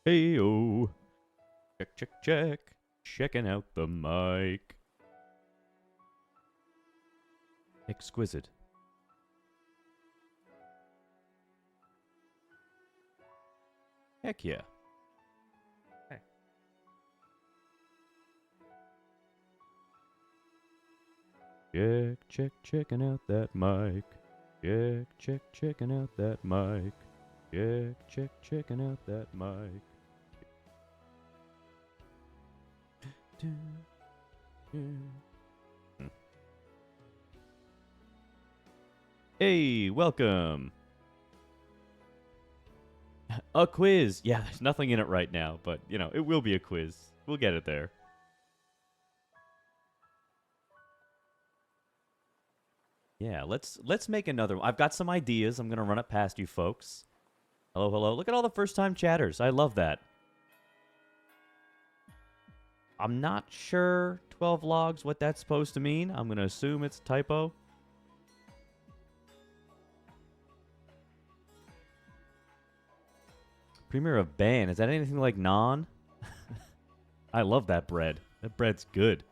Hey-o. Check, check, check. Checking out the mic. Exquisite. Heck yeah. Hey. Check, check, checking out that mic. Check, check, checking out that mic. Check, check, checking out that mic. Hey, welcome. A quiz. Yeah, there's nothing in it right now, but, you know, it will be a quiz. We'll get it there. Yeah, let's make another one. I've got some ideas. I'm going to run it past you folks. Hello, hello. Look at all the first-time chatters. I love that. I'm not sure, 12 logs, what that's supposed to mean. I'm going to assume it's a typo. Premier of Ban. Is that anything like naan? I love that bread. That bread's good.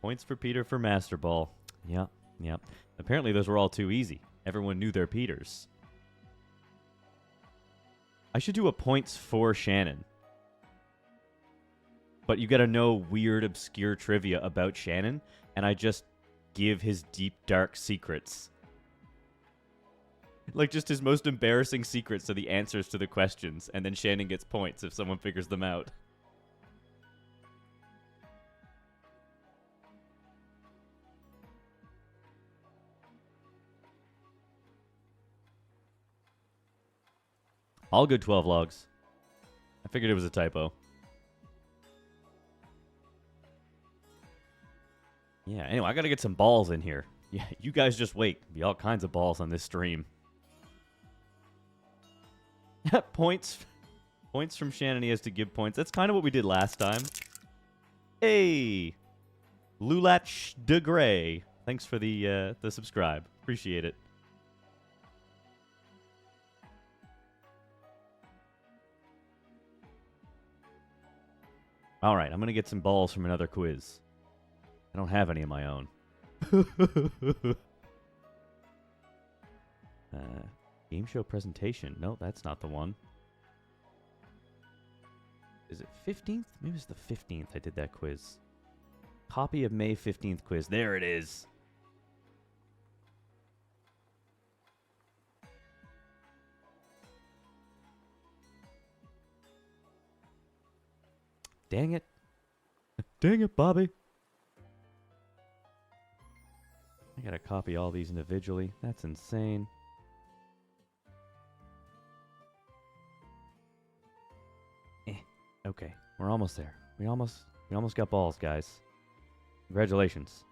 Points for Peter for Master Ball. Yep, yep. Apparently those were all too easy. Everyone knew their Peters. I should do a points for Shannon. But you gotta know weird, obscure trivia about Shannon, and I just give his deep, dark secrets. Like, just his most embarrassing secrets are the answers to the questions, and then Shannon gets points if someone figures them out. All good 12 logs. I figured it was a typo. Yeah, anyway, I gotta get some balls in here. Yeah, you guys just wait. Be all kinds of balls on this stream. Points from Shannon. He has to give points. That's kind of what we did last time. Hey! Lulatch de Grey. Thanks for the subscribe. Appreciate it. All right, I'm going to get some balls from another quiz. I don't have any of my own. Game show presentation. No, that's not the one. Is it 15th? Maybe it's the 15th I did that quiz. Copy of May 15th quiz. There it is. Dang it. Dang it, Bobby. I gotta copy all these individually. That's insane. Okay, we're almost there. We almost got balls, guys. Congratulations.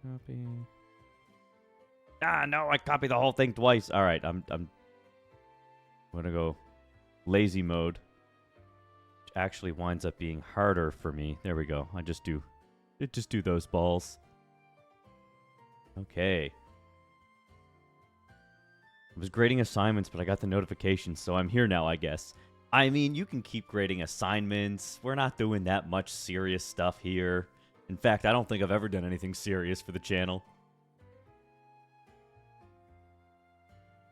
Copy. Ah, no, I copied the whole thing twice. All right, I'm gonna go lazy mode, which actually winds up being harder for me. There we go. I just do those balls. Okay. I was grading assignments, but I got the notification, so I'm here now, I guess. I mean, you can keep grading assignments. We're not doing that much serious stuff here. In fact, I don't think I've ever done anything serious for the channel.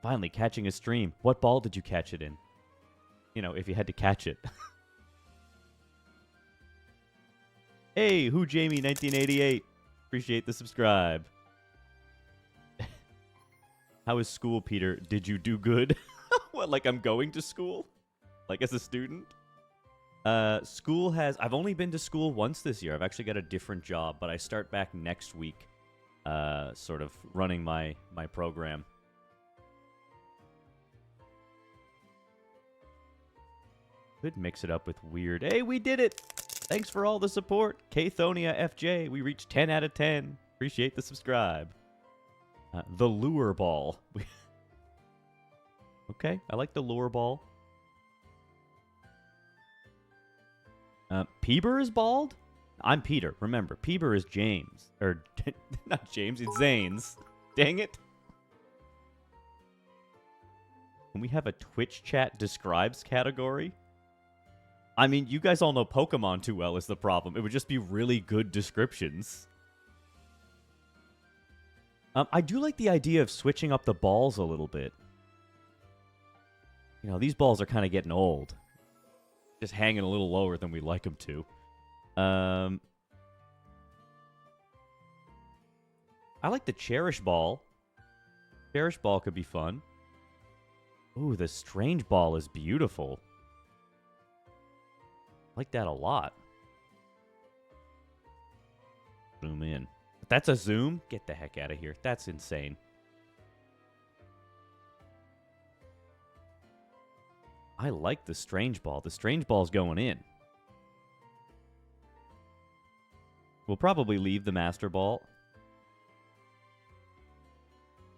Finally, catching a stream. What ball did you catch it in? You know, if you had to catch it. Hey, Who Jamie 1988. Appreciate the subscribe. How is school, Peter? Did you do good? What, like I'm going to school? Like as a student? School has... I've only been to school once this year. I've actually got a different job, but I start back next week, sort of running my program. Could mix it up with weird... Hey, we did it! Thanks for all the support. Kathonia FJ, we reached 10 out of 10. Appreciate the subscribe. The lure ball. Okay, I like the lure ball. Peeber is bald? I'm Peter. Remember, Peter is James. Or, not James, it's Zanes. Dang it. Can we have a Twitch chat describes category? I mean, you guys all know Pokemon too well is the problem. It would just be really good descriptions. I do like the idea of switching up the balls a little bit. You know, these balls are kind of getting old. Just hanging a little lower than we like them to. I like the Cherish Ball. Cherish Ball could be fun. Ooh, the Strange Ball is beautiful. I like that a lot. Zoom in. That's a zoom? Get the heck out of here. That's insane. I like the Strange Ball. The Strange Ball's going in. We'll probably leave the Master Ball.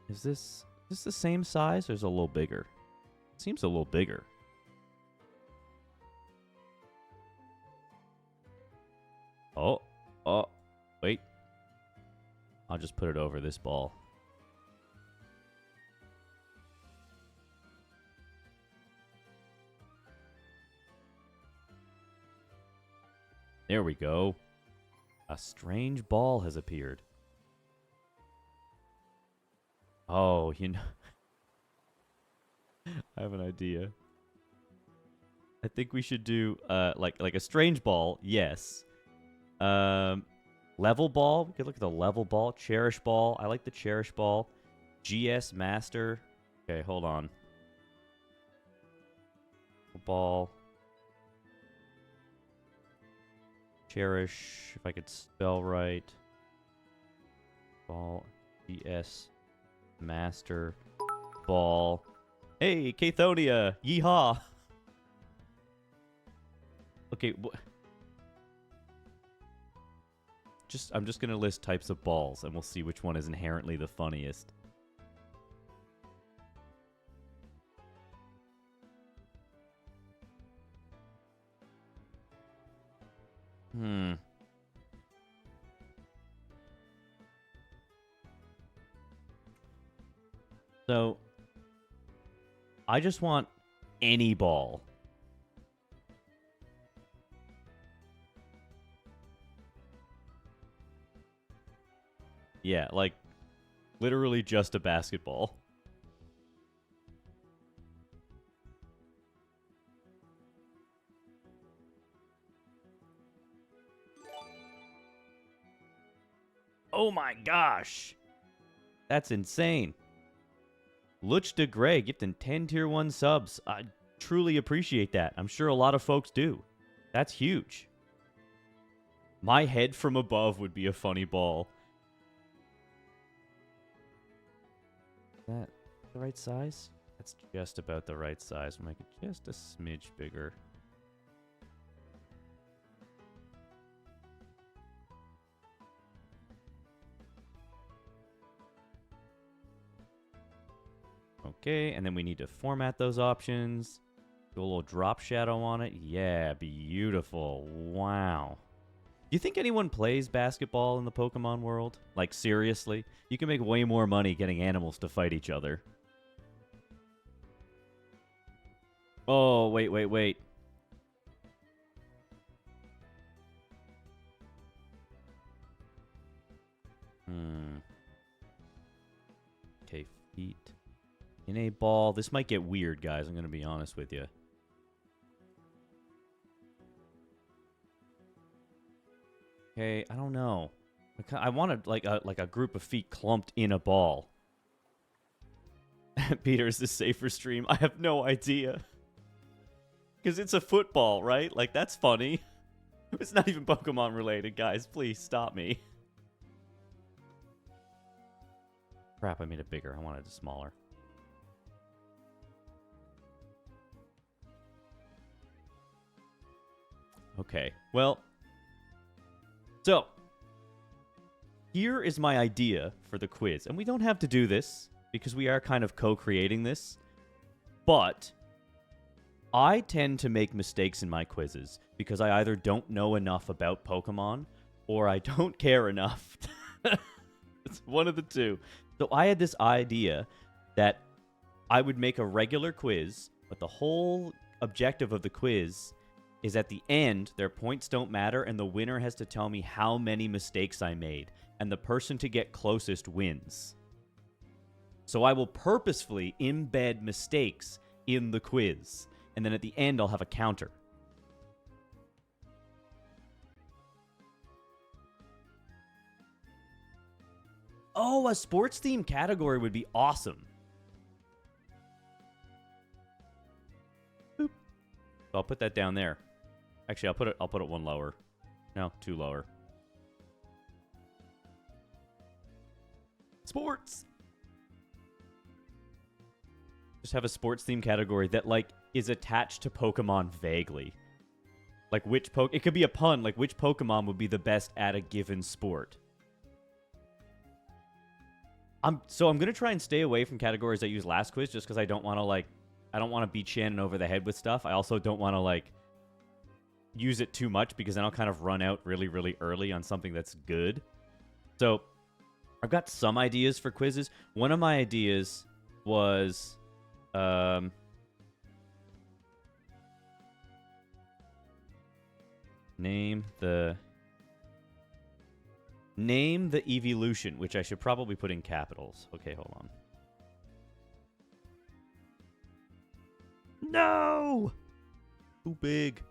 Is this the same size or is it a little bigger? It seems a little bigger. Oh, wait. I'll just put it over this ball. There we go. A strange ball has appeared. Oh, you know... I have an idea. I think we should do, like a strange ball, yes. Level ball, we could look at the level ball. Cherish Ball, I like the Cherish Ball. GS Master. Okay, hold on. Ball. Cherish, if I could spell right. Ball. GS Master. Ball. Hey, Cathonia! Yeehaw! Okay, I'm just gonna list types of balls, and we'll see which one is inherently the funniest. So, I just want any ball. Yeah, like, literally just a basketball. Oh my gosh! That's insane. Luch de Grey gifting 10 tier 1 subs. I truly appreciate that. I'm sure a lot of folks do. That's huge. My head from above would be a funny ball. Is that the right size? That's just about the right size. We'll make it just a smidge bigger. Okay, and then we need to format those options. Do a little drop shadow on it. Yeah, beautiful. Wow. Do you think anyone plays basketball in the Pokemon world? Like, seriously? You can make way more money getting animals to fight each other. Oh, wait. Okay, feet. In a ball. This might get weird, guys. I'm going to be honest with you. Okay, I don't know. I wanted like a group of feet clumped in a ball. Peter, is this safe for stream? I have no idea. Because it's a football, right? Like, that's funny. It's not even Pokemon related, guys. Please stop me. Crap, I made it bigger. I wanted it smaller. Okay, well, so here is my idea for the quiz. And we don't have to do this because we are kind of co-creating this. But I tend to make mistakes in my quizzes because I either don't know enough about Pokemon or I don't care enough. It's one of the two. So I had this idea that I would make a regular quiz, but the whole objective of the quiz is at the end, their points don't matter, and the winner has to tell me how many mistakes I made, and the person to get closest wins. So I will purposefully embed mistakes in the quiz, and then at the end, I'll have a counter. Oh, a sports theme category would be awesome. Boop. So I'll put that down there. Actually, I'll put it one lower. No, two lower. Sports. Just have a sports theme category that like is attached to Pokemon vaguely. Like which it could be a pun, like which Pokemon would be the best at a given sport. I'm gonna try and stay away from categories that use last quiz just because I don't want to beat Shannon over the head with stuff. I also don't want to use it too much because then I'll kind of run out really, really early on something that's good. So I've got some ideas for quizzes. One of my ideas was name the evolution, which I should probably put in capitals. Okay, hold on. No! Too big.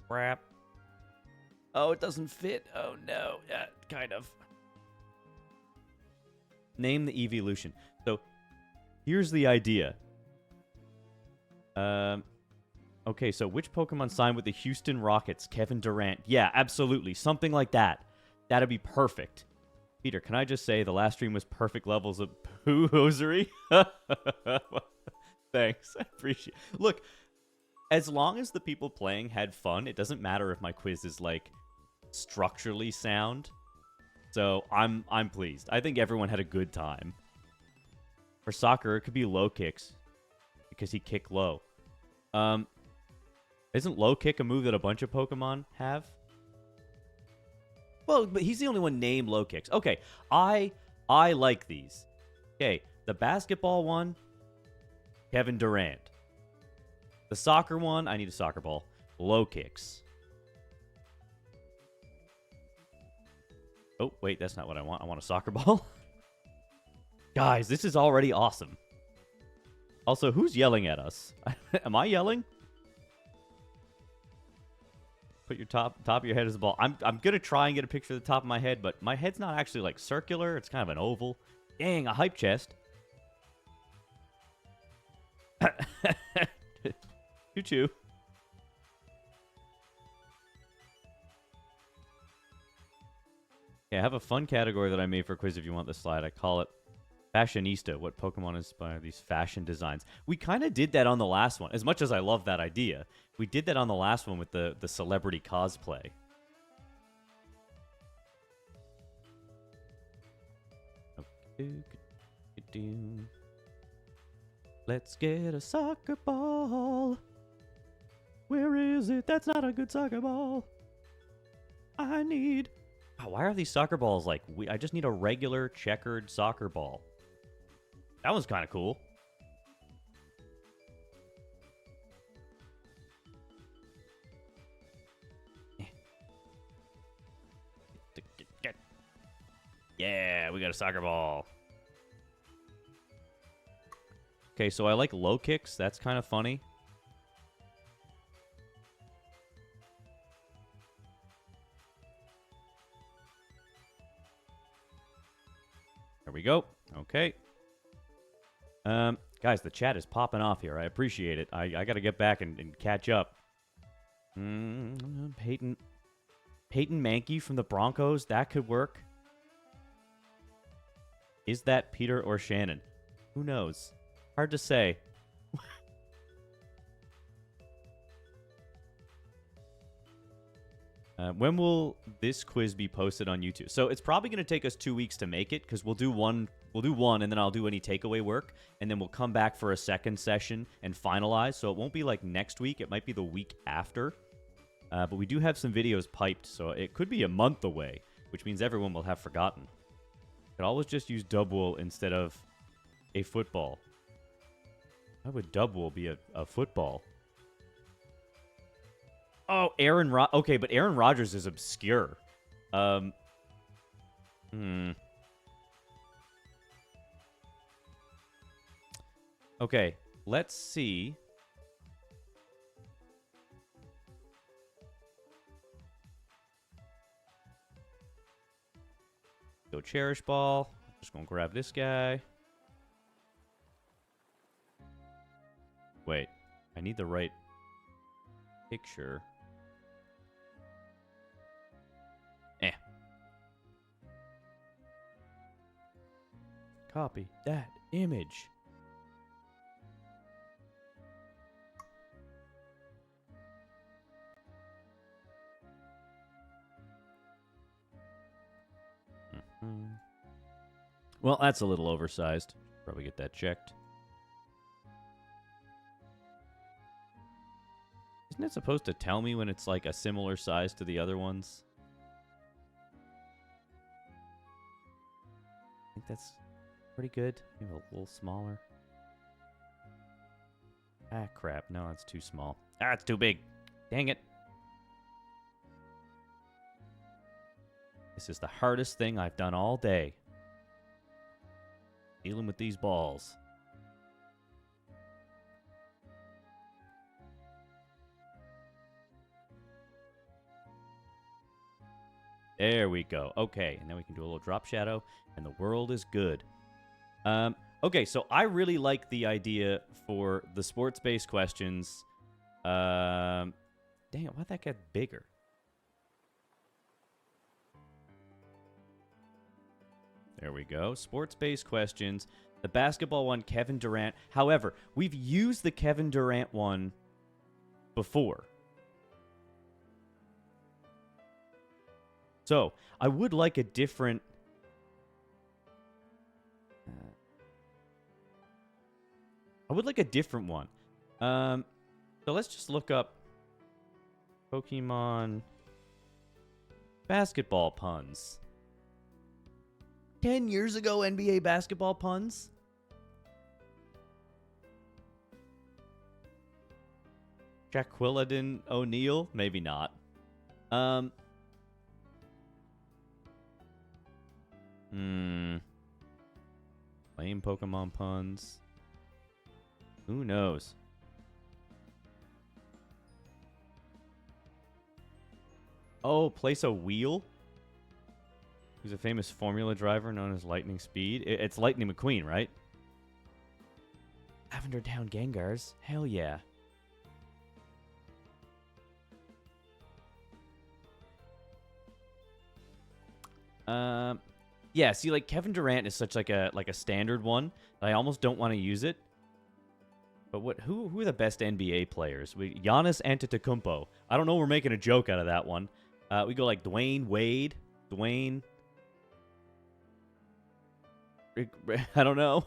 Crap. Oh, it doesn't fit. Oh, no. Yeah, kind of. Name the evolution. So, here's the idea. Okay, so which Pokemon signed with the Houston Rockets? Kevin Durant. Yeah, absolutely. Something like that. That'd be perfect. Peter, can I just say the last stream was perfect levels of poo hosiery? Thanks. I appreciate it. Look, as long as the people playing had fun, it doesn't matter if my quiz is, structurally sound. So I'm pleased. I think everyone had a good time. For soccer, it could be low kicks because he kicked low. Isn't low kick a move that a bunch of Pokemon have? Well, but he's the only one named low kicks. Okay, I like these. Okay, the basketball one, Kevin Durant. The soccer one, I need a soccer ball. Low kicks. Oh, wait, that's not what I want. I want a soccer ball. Guys, this is already awesome. Also, who's yelling at us? Am I yelling? Put your top of your head as a ball. I'm gonna try and get a picture of the top of my head, but my head's not actually circular. It's kind of an oval. Dang, a hype chest. Choo-choo. Yeah, I have a fun category that I made for a quiz if you want the slide. I call it Fashionista. What Pokemon inspire these fashion designs? We kind of did that on the last one. As much as I love that idea, we did that on the last one with the celebrity cosplay. Let's get a soccer ball. Where is it? That's not a good soccer ball. I need... Oh, why are these soccer balls I just need a regular checkered soccer ball. That one's kind of cool. Yeah, we got a soccer ball. Okay, so I like low kicks. That's kind of funny. There we go. Okay. Guys, the chat is popping off here. I appreciate it. I got to get back and catch up. Peyton Mankey from the Broncos. That could work. Is that Peter or Shannon? Who knows? Hard to say. When will this quiz be posted on YouTube? So it's probably going to take us 2 weeks to make it because we'll do one, and then I'll do any takeaway work, and then we'll come back for a second session and finalize. So it won't be next week. It might be the week after. But we do have some videos piped, so it could be a month away, which means everyone will have forgotten. Could always just use Dubwool instead of a football. Why would Dubwool be a football? Oh, okay, but Aaron Rodgers is obscure. Okay, let's see. Go Cherish Ball. Just gonna grab this guy. Wait, I need the right picture. Copy that image. Well, that's a little oversized. Probably get that checked. Isn't it supposed to tell me when it's like a similar size to the other ones? I think that's pretty good. Maybe a little smaller. Ah, crap. No, it's too small. Ah, it's too big. Dang it. This is the hardest thing I've done all day. Dealing with these balls. There we go. Okay, and then we can do a little drop shadow, and the world is good. Okay, so I really like the idea for the sports-based questions. Dang it, why'd that get bigger? There we go. Sports-based questions. The basketball one, Kevin Durant. However, we've used the Kevin Durant one before. So, I would like a different... I would like a different one. So let's just look up Pokemon basketball puns. 10 years ago, NBA basketball puns? Jaquilladin O'Neal? Maybe not. Lame Pokemon puns. Who knows? Oh, place a wheel? Who's a famous Formula driver known as Lightning Speed? It's Lightning McQueen, right? Lavender Town Gengars? Hell yeah. Yeah, see, like, Kevin Durant is such like a standard one that I almost don't want to use it. But who are the best NBA players? Giannis Antetokounmpo. I don't know, we're making a joke out of that one. We go like Dwayne Wade. Dwayne. I don't know.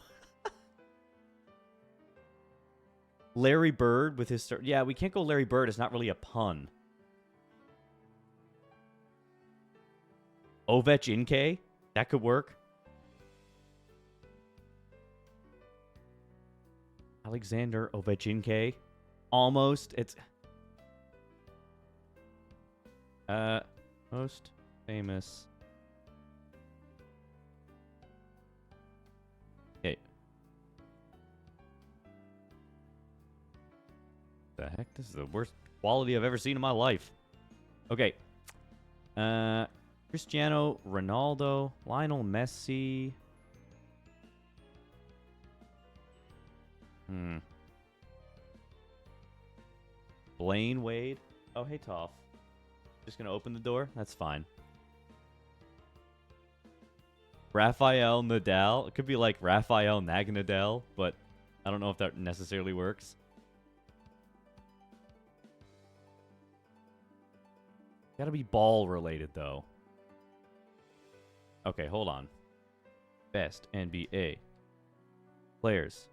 Larry Bird with his... Yeah, we can't go Larry Bird. It's not really a pun. Ovechkin? That could work. Alexander Ovechkin? Almost. It's... most famous... Okay. The heck? This is the worst quality I've ever seen in my life. Okay. Cristiano Ronaldo, Lionel Messi. Blaine Wade. Oh, hey, Toph. Just gonna open the door? That's fine. Rafael Nadal. It could be like Rafael Nagnadel, but I don't know if that necessarily works. Gotta be ball related, though. Okay, hold on. Best NBA players.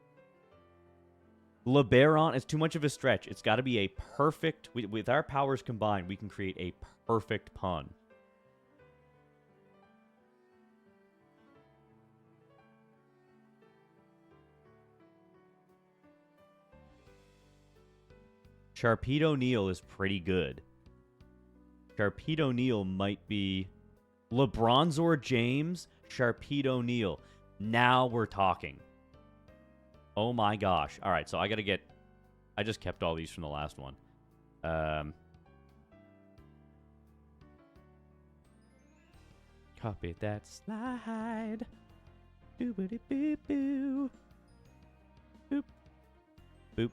LeBaron is too much of a stretch. It's got to be a perfect... With our powers combined, we can create a perfect pun. Sharpedo O'Neal is pretty good. Sharpedo O'Neal might be... DeliciousJames, Sharpedo O'Neal. Now we're talking. Oh my gosh. All right, so I got to get... I just kept all these from the last one. Copy that slide. Doobity-boo-boo. Boop. Boop.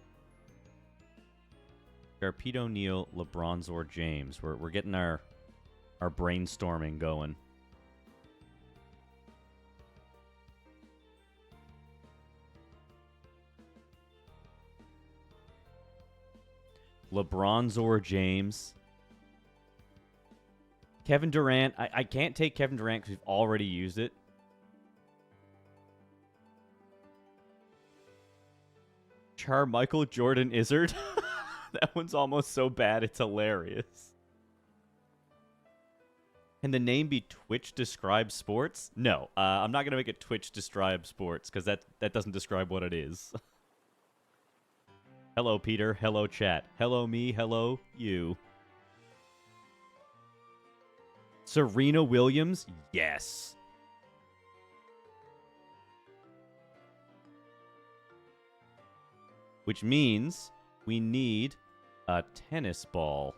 Sharpedo O'Neal, DeliciousJames. We're getting our brainstorming going. DeliciousJames. Kevin Durant. I can't take Kevin Durant because we've already used it. Michael Jordan Izzard. That one's almost so bad it's hilarious. Can the name be Twitch Describe Sports? No, I'm not going to make it Twitch Describe Sports because that doesn't describe what it is. Hello, Peter. Hello, chat. Hello, me. Hello, you. Serena Williams? Yes. Which means we need a tennis ball.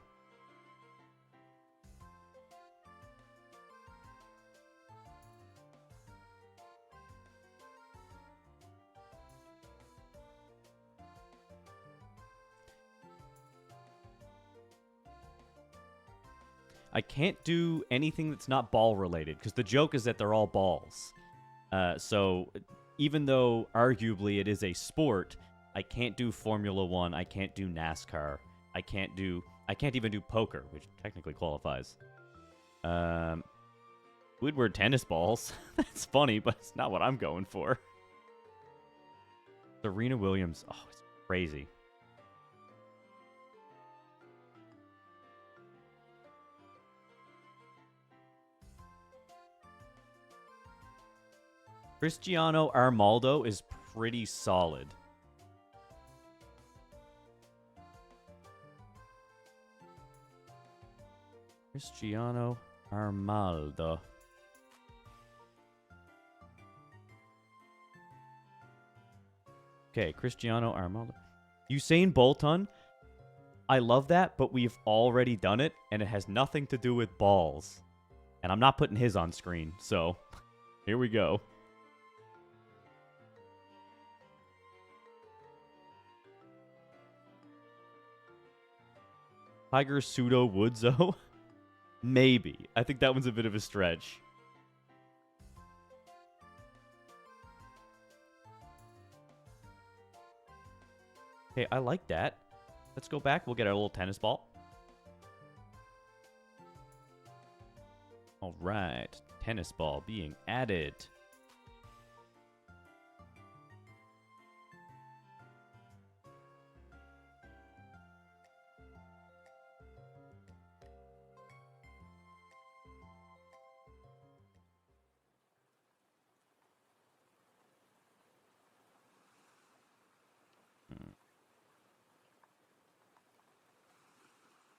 I can't do anything that's not ball related because the joke is that they're all balls. So even though arguably it is a sport, I can't do Formula 1. I can't do NASCAR. I can't even do poker, which technically qualifies. Woodward tennis balls. That's funny, but it's not what I'm going for. Serena Williams. Oh, it's crazy. Cristiano Arnaldo is pretty solid. Cristiano Arnaldo. Okay, Cristiano Arnaldo. Usain Bolton. I love that, but we've already done it, and it has nothing to do with balls. And I'm not putting his on screen, so here we go. Tiger Pseudo Woodzo? Maybe. I think that one's a bit of a stretch. Okay, I like that. Let's go back. We'll get our little tennis ball. All right. Tennis ball being added.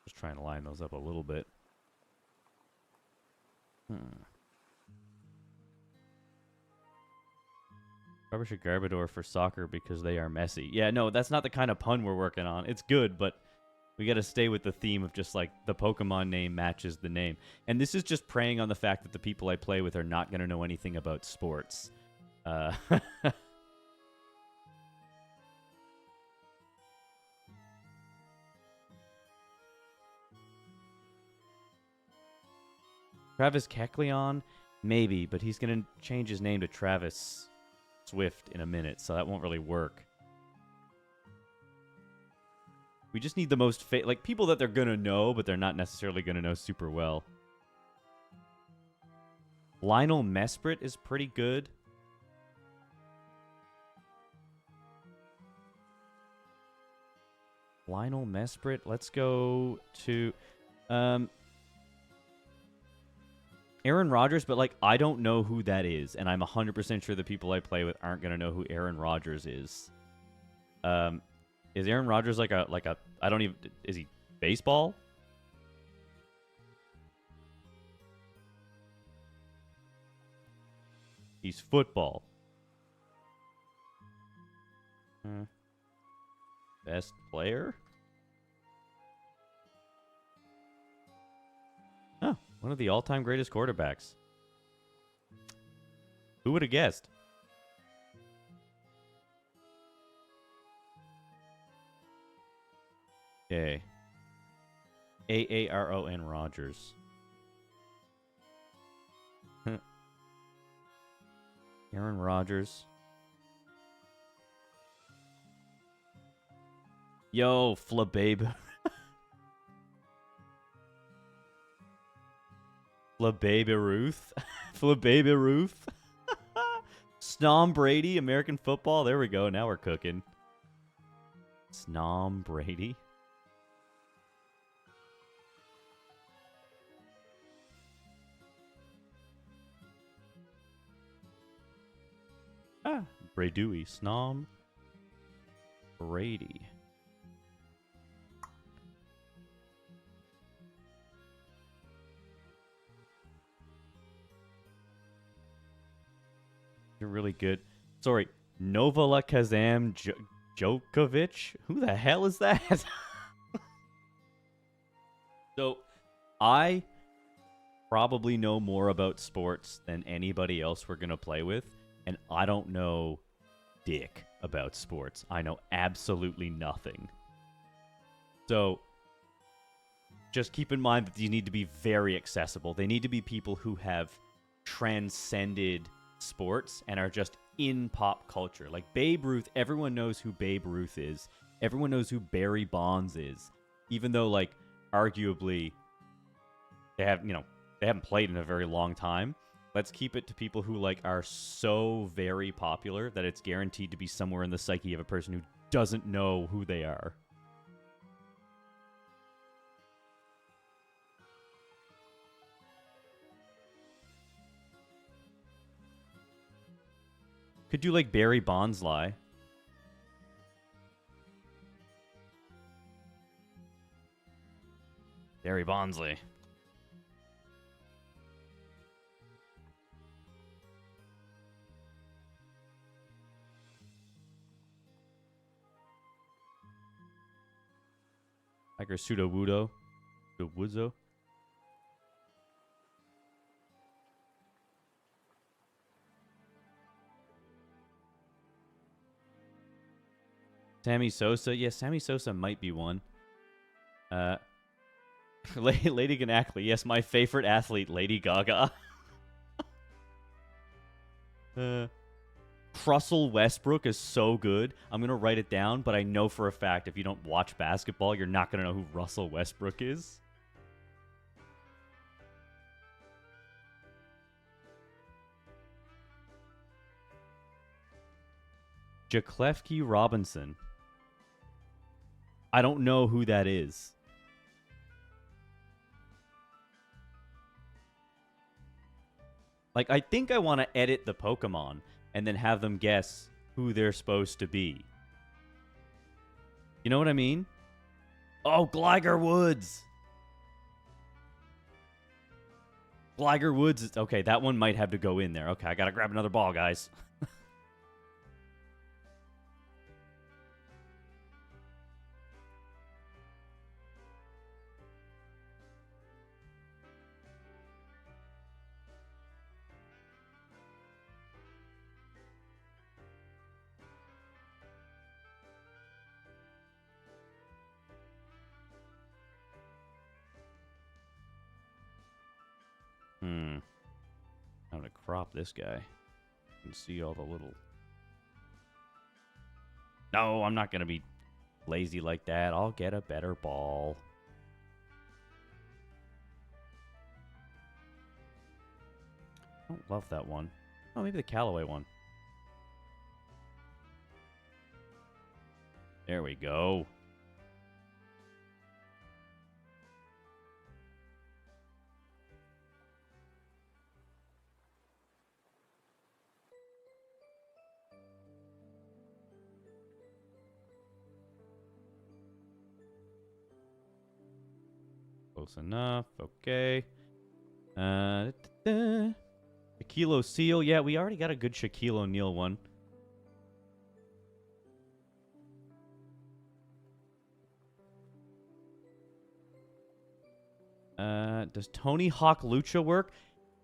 Just trying to line those up a little bit. Probably should Garbodor for soccer because they are messy. Yeah, no, that's not the kind of pun we're working on. It's good, but we got to stay with the theme of just like the Pokemon name matches the name. And this is just preying on the fact that the people I play with are not going to know anything about sports. Travis Kecleon? Maybe, but he's going to change his name to Travis Swift in a minute, so that won't really work. We just need the most... like, people that they're going to know, but they're not necessarily going to know super well. Lionel Mesprit is pretty good. Lionel Mesprit. Let's go to Aaron Rodgers, but like I don't know who that is, and I'm 100% sure the people I play with aren't gonna know who Aaron Rodgers is. Is Aaron Rodgers like a I don't even is he baseball? He's football. Best player? Oh, one of the all-time greatest quarterbacks. Who would have guessed? Okay. Aaron Rodgers. Aaron Rodgers. Yo, Flababe. Flababe Ruth. Flababe Ruth. Snom Brady, American football. There we go. Now we're cooking. Snom Brady. Bradui. Snom Brady. You're really good. Sorry, Novala Kazam Djokovic? Who the hell is that? So, I probably know more about sports than anybody else we're going to play with, and I don't know dick about sports. I know absolutely nothing. So, just keep in mind that these need to be very accessible. They need to be people who have transcended sports and are just in pop culture. Like Babe Ruth, everyone knows who Babe Ruth is. Everyone knows who Barry Bonds is. Even though, like, arguably, they haven't played in a very long time. Let's keep it to people who, like, are so very popular that it's guaranteed to be somewhere in the psyche of a person who doesn't know who they are. Could do, like, Barry Bondsly. Barry Bondsley. Tiger Sudowoodo. Sudowoozo. Sammy Sosa. Yeah, Sammy Sosa might be one. Lady Ganackley. Yes, my favorite athlete, Lady Gaga. Russell Westbrook is so good. I'm going to write it down, but I know for a fact if you don't watch basketball, you're not going to know who Russell Westbrook is. Jaklefki Robinson. I don't know who that is. Like, I think I want to edit the Pokemon and then have them guess who they're supposed to be. You know what I mean? Oh, Gligar Woods. Gligar Woods. Okay, that one might have to go in there. Okay, I got to grab another ball, guys. I'm going to crop this guy. You can see all the little... No, I'm not going to be lazy like that. I'll get a better ball. I don't love that one. Oh, maybe the Callaway one. There we go. Close enough. Okay. Shaquille O'Neal. Yeah, we already got a good Shaquille O'Neal one. Does Tony Hawk Lucha work?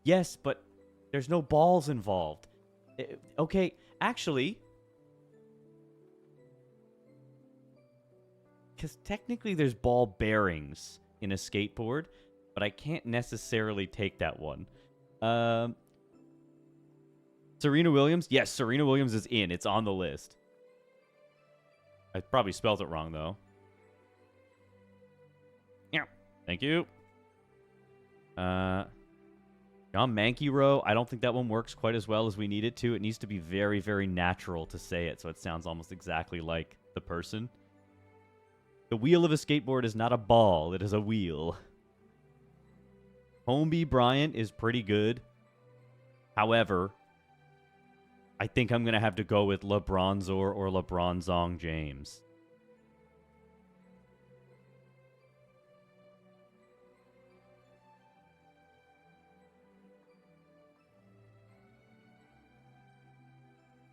Yes, but there's no balls involved. Okay, actually, because technically there's ball bearings in a skateboard, but I can't necessarily take that one. Serena Williams? Yes, Serena Williams is in. It's on the list. I probably spelled it wrong, though. Yeah. Thank you. John Mankiero. I don't think that one works quite as well as we need it to. It needs to be very, very natural to say it, so it sounds almost exactly like the person. The wheel of a skateboard is not a ball. It is a wheel. Kobe Bryant is pretty good. However, I think I'm going to have to go with LeBronzor or LeBronzong James.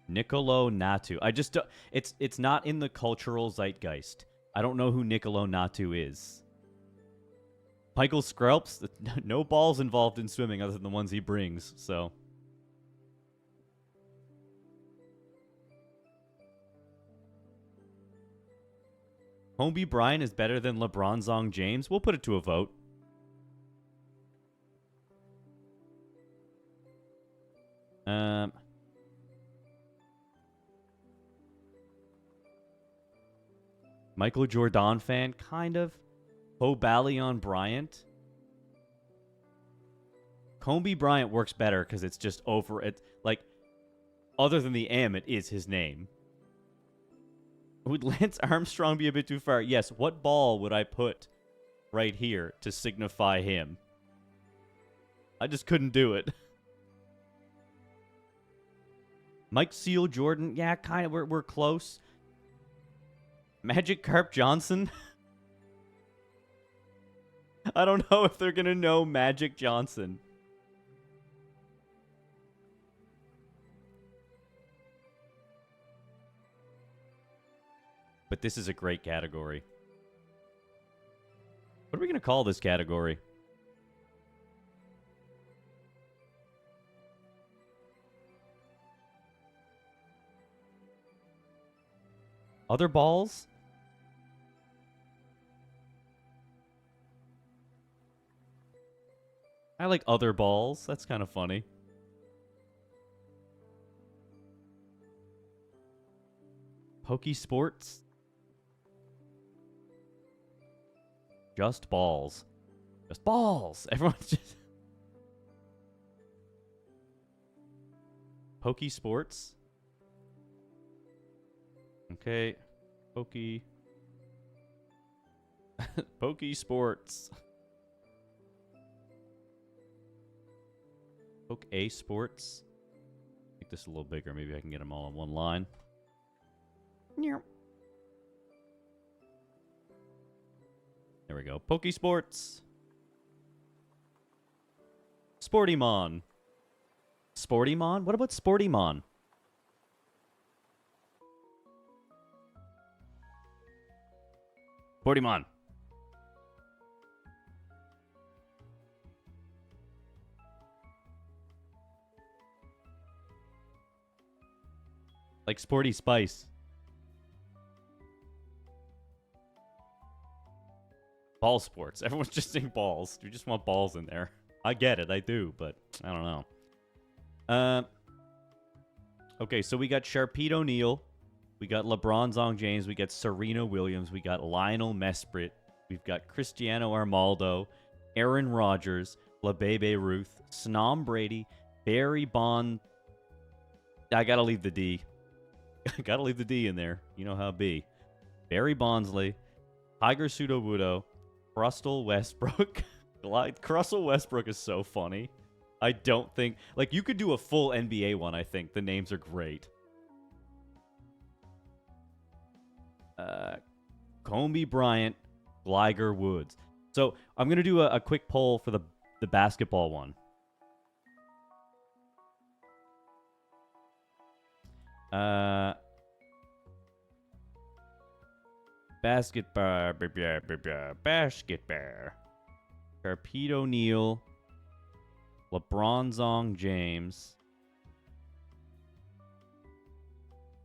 Nicolo Natu. I just it's not in the cultural zeitgeist. I don't know who Nicolo Natu is. Michael Skrelps, no balls involved in swimming other than the ones he brings, so. Kobe Bryant is better than LeBronzong James. We'll put it to a vote. Michael Jordan fan, kind of. Hobalion Bryant. Kobe Bryant works better because it's just over it. Like, other than the M, it is his name. Would Lance Armstrong be a bit too far? Yes. What ball would I put right here to signify him? I just couldn't do it. Mike Seal Jordan. Yeah, kind of. We're close. Magic Carp Johnson. I don't know if they're going to know Magic Johnson. But this is a great category. What are we going to call this category? Other balls? I like other balls. That's kind of funny. Pokey Sports? Just balls. Just balls. Everyone's just... Pokey Sports? Okay. Pokey. Pokey Sports. Poke A Sports. Make this a little bigger. Maybe I can get them all in one line. There we go. Poke Sports. Sportymon. Sportymon? What about Sportymon? Sportymon. Like Sporty Spice. Ball sports. Everyone's just saying balls. You just want balls in there. I get it. I do, but I don't know. Okay, so we got Sharpeet O'Neal. We got LeBronzong James. We got Serena Williams. We got Lionel Messprit. We've got Cristiano Arnaldo, Aaron Rodgers, LeBebe Ruth, Snom Brady, Barry Bond. I gotta leave the D. Gotta leave the D in there. You know how it be. Barry Bondsley, Tiger Pseudo-Wudo, Russell Westbrook. Russell Westbrook is so funny. I don't think... Like, you could do a full NBA one, I think. The names are great. Kobe Bryant, Liger Woods. So I'm going to do a quick poll for the basketball one. Basketball. Torpedo Neal. LeBron James.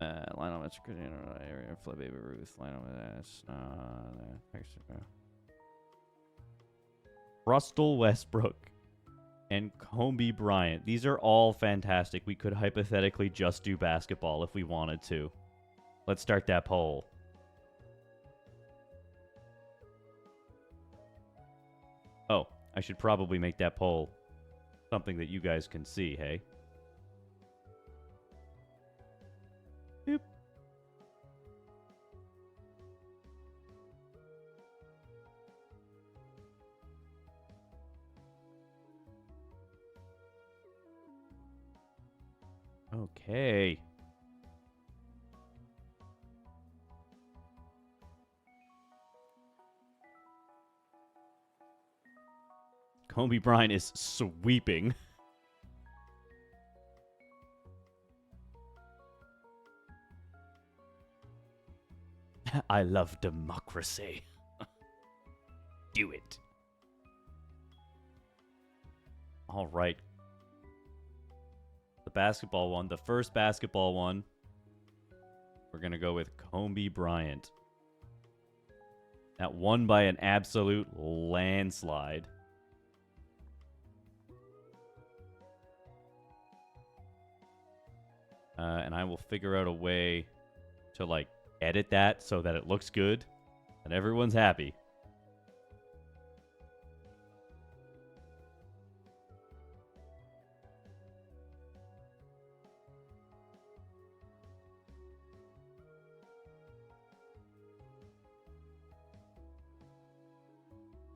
Lionel Messi, Cristiano, Flip Baby Ruth, Lionel Messi, Russell Westbrook, and Kobe Bryant. These are all fantastic. We could hypothetically just do basketball if we wanted to. Let's start that poll. Oh, I should probably make that poll something that you guys can see, hey? Boop. Okay. Kobe Bryant is sweeping. I love democracy. Do it. All right. The basketball one, the first basketball one, we're going to go with Kobe Bryant. That won by an absolute landslide. And I will figure out a way to, like, edit that so that it looks good and everyone's happy.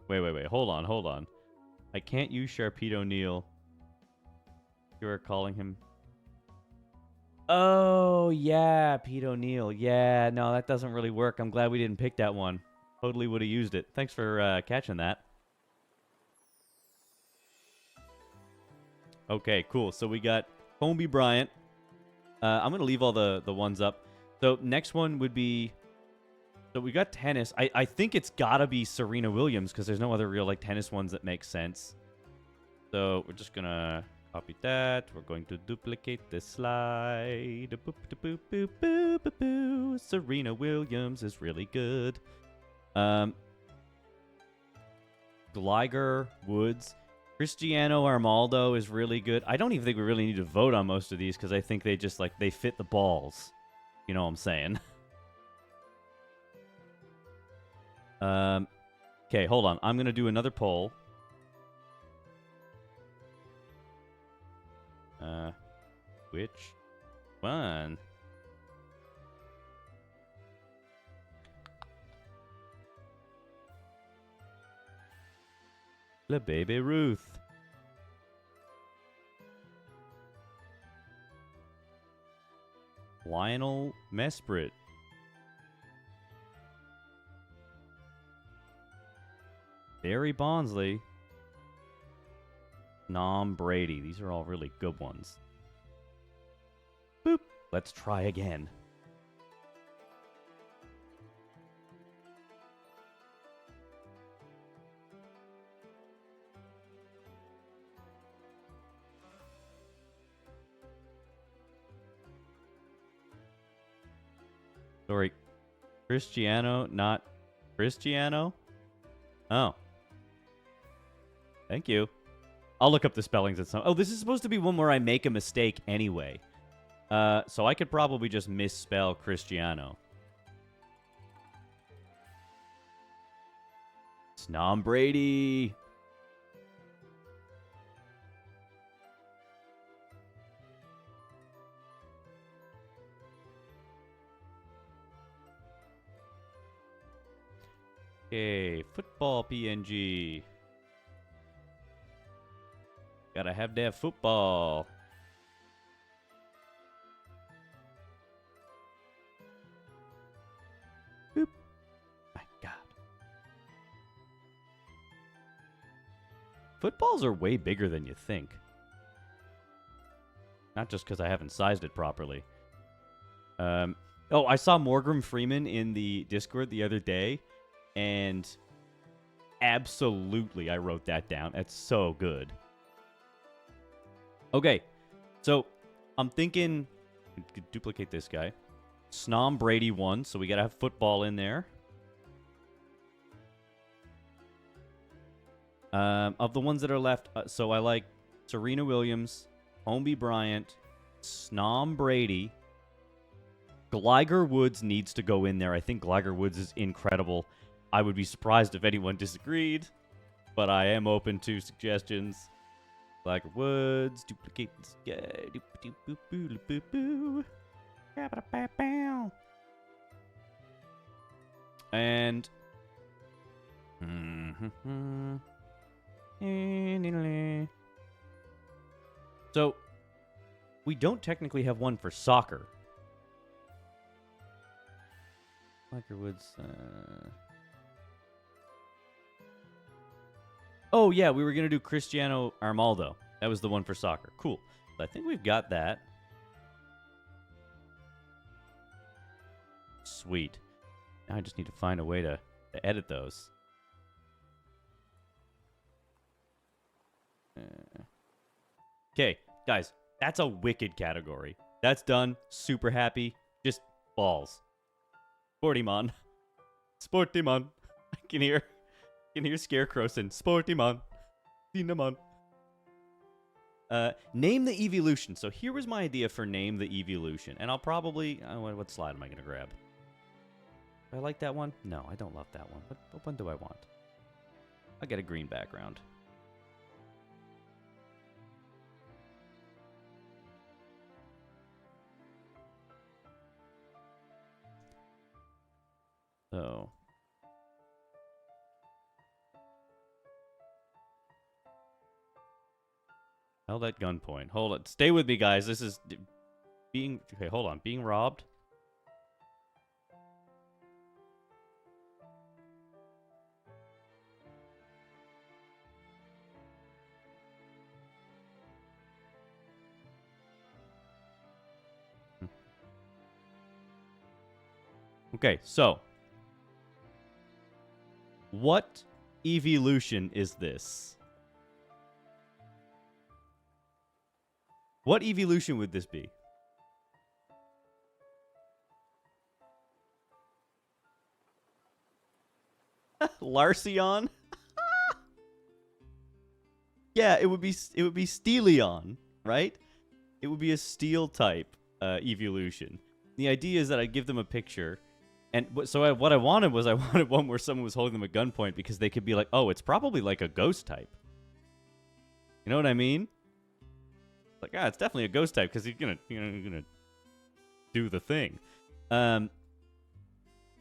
Wait. Hold on. I can't use Sharpedo O'Neal. You are calling him... Oh, yeah, Pete O'Neal. Yeah, no, that doesn't really work. I'm glad we didn't pick that one. Totally would have used it. Thanks for catching that. Okay, cool. So we got Kobe Bryant. I'm going to leave all the ones up. So next one would be... So we got tennis. I think it's got to be Serena Williams because there's no other real like tennis ones that make sense. So we're just going to copy that. We're going to duplicate this slide. Boop, boop, boop, boop, boop, boop. Serena Williams is really good. Gliger, Woods. Cristiano Arnaldo is really good. I don't even think we really need to vote on most of these because I think they just, like, they fit the balls. You know what I'm saying? Okay, hold on. I'm going to do another poll. Which one? La Baby Ruth. Lionel Messi. Barry Bonsley. Nom Brady. These are all really good ones. Boop. Let's try again. Sorry. Cristiano, not Cristiano? Oh. Thank you. I'll look up the spellings at some... Oh, this is supposed to be one where I make a mistake anyway. So I could probably just misspell Cristiano. It's Nom Brady. Okay, football PNG. Gotta have that football. Boop. My God. Footballs are way bigger than you think. Not just because I haven't sized it properly. Oh, I saw Morgan Freeman in the Discord the other day, and absolutely I wrote that down. That's so good. Okay, so I'm thinking, duplicate this guy. Snom Brady won, so we got to have football in there. Of the ones that are left, so I like Serena Williams, Homby Bryant, Snom Brady. Gliger Woods needs to go in there. I think Gliger Woods is incredible. I would be surprised if anyone disagreed, but I am open to suggestions. Gliger Woods, duplicate this guy. And so we don't technically have one for soccer. Gliger Woods. Oh, yeah, we were going to do Cristiano Arnaldo. That was the one for soccer. Cool. So I think we've got that. Sweet. Now I just need to find a way to edit those. Okay, guys, that's a wicked category. That's done. Super happy. Just balls. Sportimon. Sportimon. I can hear Scarecrow saying, Sportimon. Cinnamon. Name the evolution. So here was my idea for name the evolution. And I'll probably... what slide am I going to grab? Do I like that one? No, I don't love that one. What one do I want? I'll get a green background. So... held at gunpoint. Hold it. Stay with me, guys. This is being... okay, hold on. Being robbed? Okay, so... what evolution is this? What evolution would this be? Larceon? Yeah, it would be Steelion, right? It would be a steel type evolution. The idea is that I give them a picture, and what I wanted was one where someone was holding them at gunpoint because they could be like, oh, it's probably like a ghost type. You know what I mean? Like, it's definitely a ghost type because he's gonna do the thing. So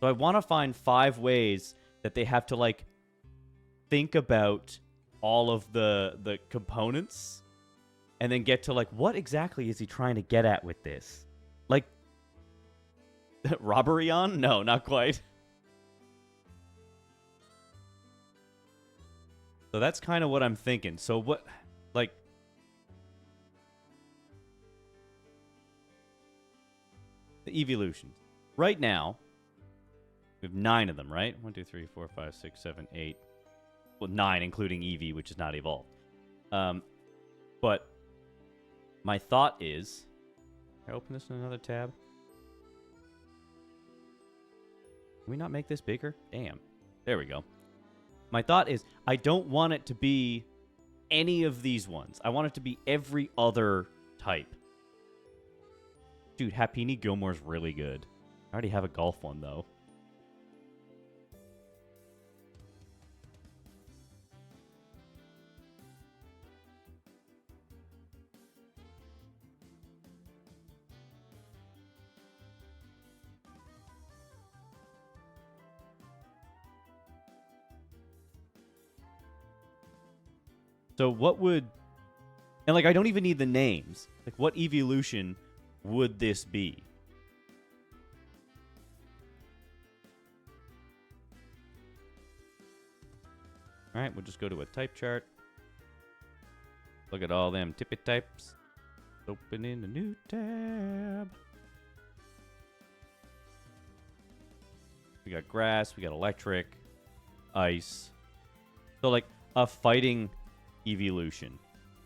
I want to find 5 ways that they have to like think about all of the components, and then get to like what exactly is he trying to get at with this? Like, robbery on? No, not quite. So that's kind of what I'm thinking. So what, like. The evolutions. Right now, we have 9 of them, right? 1, 2, 3, 4, 5, 6, 7, 8. Well, 9, including Eevee, which is not evolved. But my thought is... can I open this in another tab? Can we not make this bigger? Damn. There we go. My thought is, I don't want it to be any of these ones. I want it to be every other type. Dude, Happini Gilmore's really good. I already have a golf one, though. So what would... and, like, I don't even need the names. Like, what evolution would this be? All right, we'll just go to a type chart. Look at all them tippy types. Opening a new tab. We got grass, we got electric, ice. So, like, a fighting evolution.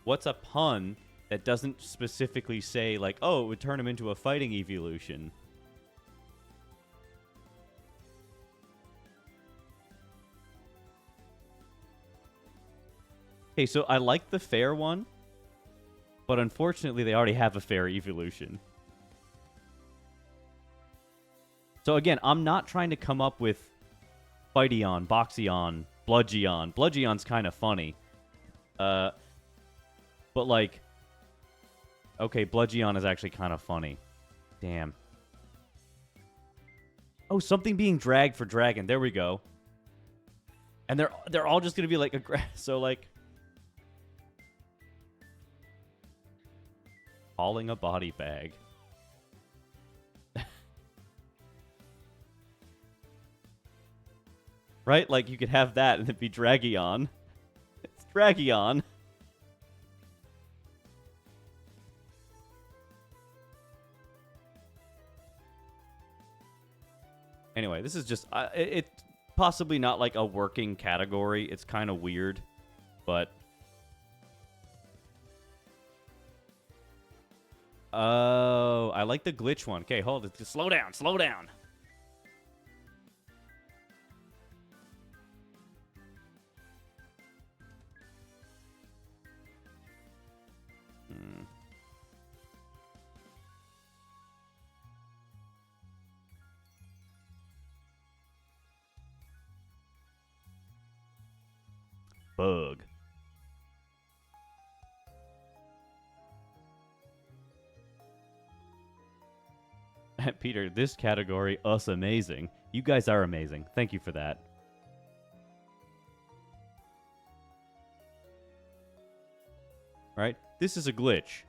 What's a pun that doesn't specifically say, like, oh, it would turn him into a fighting evolution? Okay, so I like the fair one, but unfortunately they already have a fair evolution. So again, I'm not trying to come up with Fightion, Boxeon, Bludgeon. Bludgeon's kind of funny. But like, okay, Bludgeon is actually kind of funny. Damn. Oh, something being dragged for dragon. There we go. And they're all just gonna be like so like hauling a body bag. Right? Like, you could have that and it'd be Dragion. It's Dragion. Anyway, this is just... it's possibly not, like, a working category. It's kind of weird, but... Oh, I like the glitch one. Okay, hold it. Slow down, slow down. Bug. Peter, this category, us amazing. You guys are amazing. Thank you for that. Right? This is a glitch.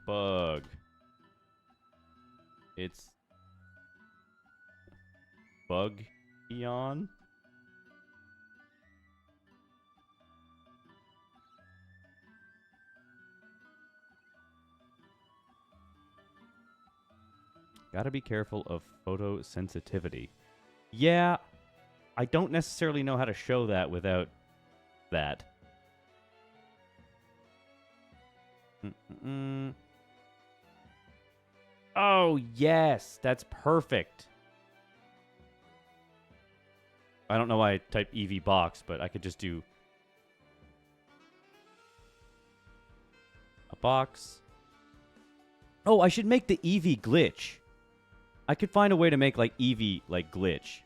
Bug. It's Bug-eon. Gotta be careful of photosensitivity. Yeah, I don't necessarily know how to show that without that. Oh, yes. That's perfect. I don't know why I typed EV box, but I could just do a box. Oh, I should make the EV glitch. I could find a way to make, like, EV, like, glitch.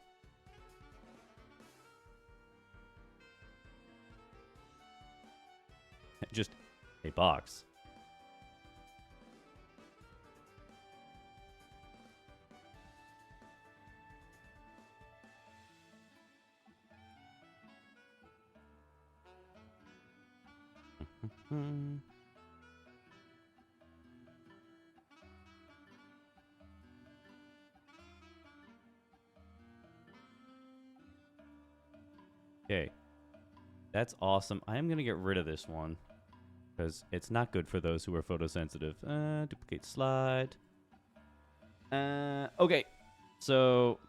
Just a box. Okay. That's awesome. I am going to get rid of this one, because it's not good for those who are photosensitive. Duplicate slide. Okay. So...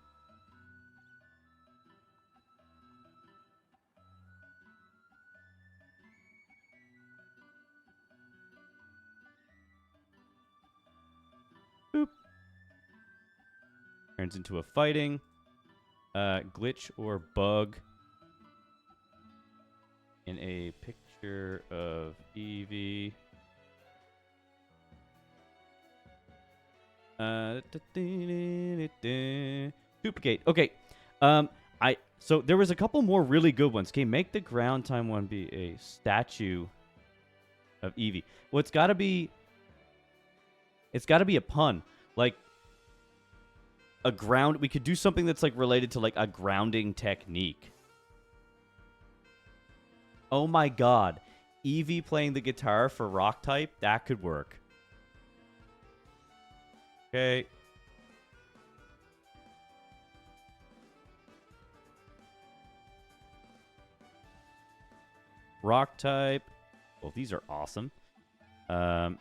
boop. Turns into a fighting. Glitch or bug. In a picture of Eevee. Duplicate. Okay. So there was a couple more really good ones. Okay, make the ground time one be a statue of Eevee. Well, it's gotta be a pun. Like, a ground. We could do something that's like related to like a grounding technique. Oh my god. Eevee playing the guitar for rock type? That could work. Okay. Rock type. Well, these are awesome. Okay.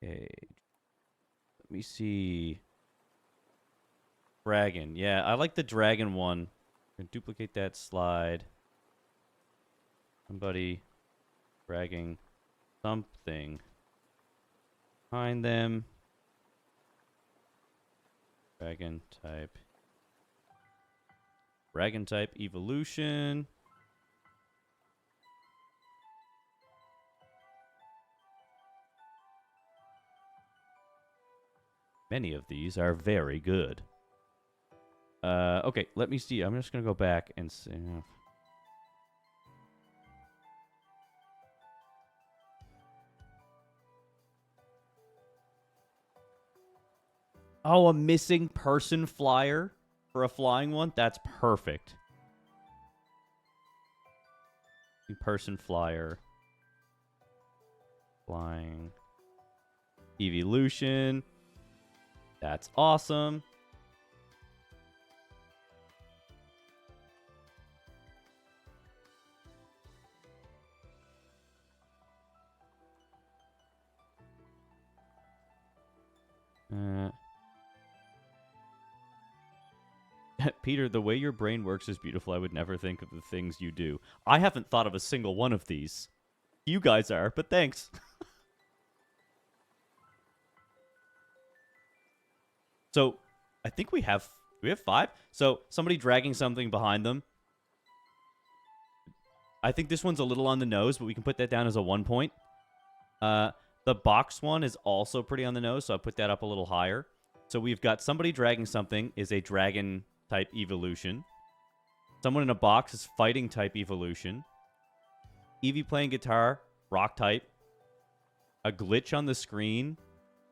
Okay. Let me see. Dragon. Yeah, I like the dragon one. I'm gonna duplicate that slide. Somebody dragging something behind them. Dragon type. Dragon type evolution. Many of these are very good. Okay, let me see. I'm just going to go back and see. Oh, a missing person flyer for a flying one? That's perfect. Person flyer. Flying. Evolution. That's awesome. Peter, the way your brain works is beautiful. I would never think of the things you do. I haven't thought of a single one of these. You guys are, but thanks. So, I think we have 5? So, somebody dragging something behind them. I think this one's a little on the nose, but we can put that down as a 1 point. The box one is also pretty on the nose, so I'll put that up a little higher. So, we've got somebody dragging something is a dragon type evolution. Someone in a box is fighting type evolution. Eevee playing guitar, rock type. A glitch on the screen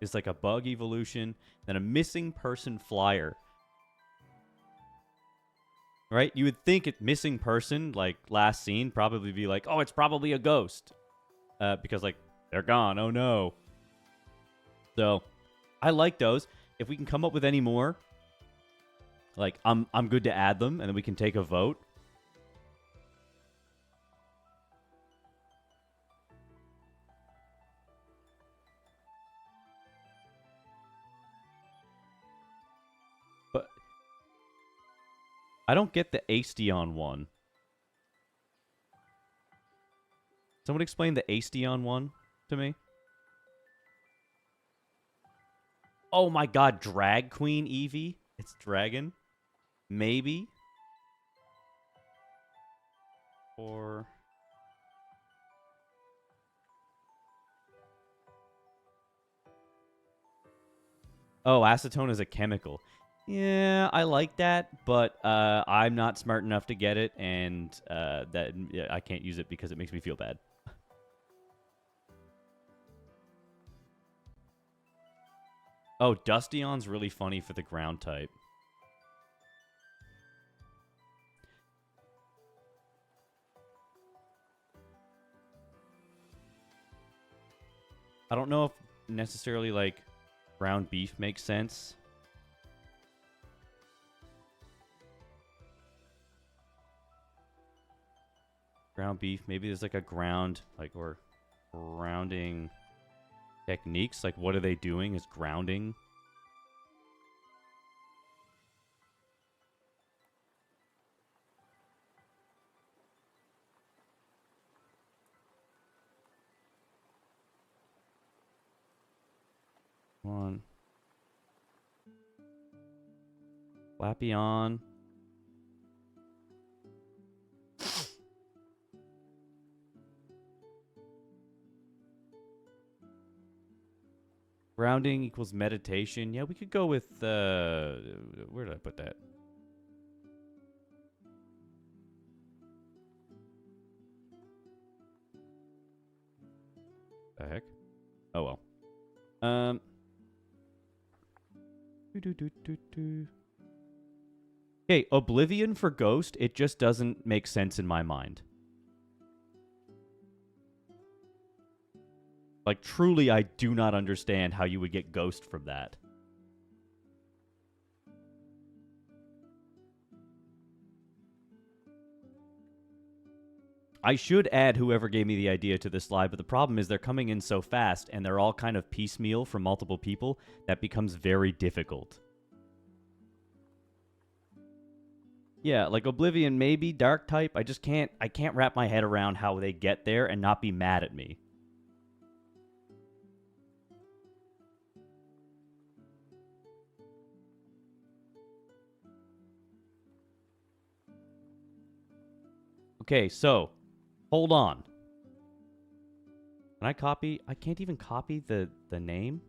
is like a bug evolution. Then a missing person flyer. Right? You would think it missing person, like last scene, probably be like, oh, it's probably a ghost. Because like, they're gone. Oh no. So, I like those. If we can come up with any more, like, I'm good to add them, and then we can take a vote. But I don't get the Asteon one. Someone explain the Asteon one to me. Oh my god, Drag Queen Eevee? It's dragon? Maybe? Or... oh, acetone is a chemical. Yeah, I like that, but I'm not smart enough to get it, and I can't use it because it makes me feel bad. Oh, Dustion's really funny for the ground type. I don't know if necessarily, like, ground beef makes sense. Ground beef. Maybe there's, like, a ground, like, or grounding techniques. Like, what are they doing? Is grounding... on. Flappy-on. Grounding equals meditation. Yeah, we could go with, where did I put that? The heck? Oh well. Um. Okay, Oblivion for Ghost, it just doesn't make sense in my mind. Like, truly, I do not understand how you would get Ghost from that. I should add whoever gave me the idea to this slide, but the problem is they're coming in so fast, and they're all kind of piecemeal from multiple people, that becomes very difficult. Yeah, like Oblivion, maybe Dark type. I can't wrap my head around how they get there and not be mad at me. Okay, so hold on. Can I copy? I can't even copy the name.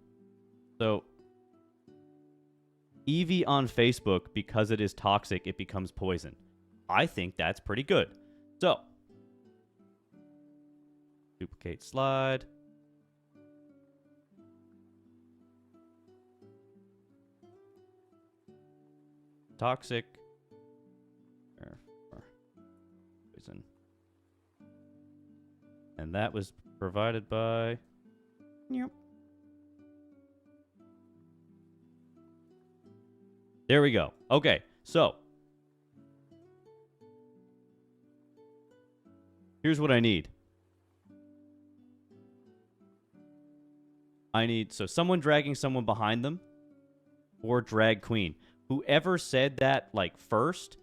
So Eevee on Facebook, because it is toxic, it becomes poison. I think that's pretty good. So duplicate slide. Toxic. Poison. And that was provided by... Yep. There we go. Okay, so here's what I need. I need someone dragging someone behind them, or drag queen. Whoever said that like first,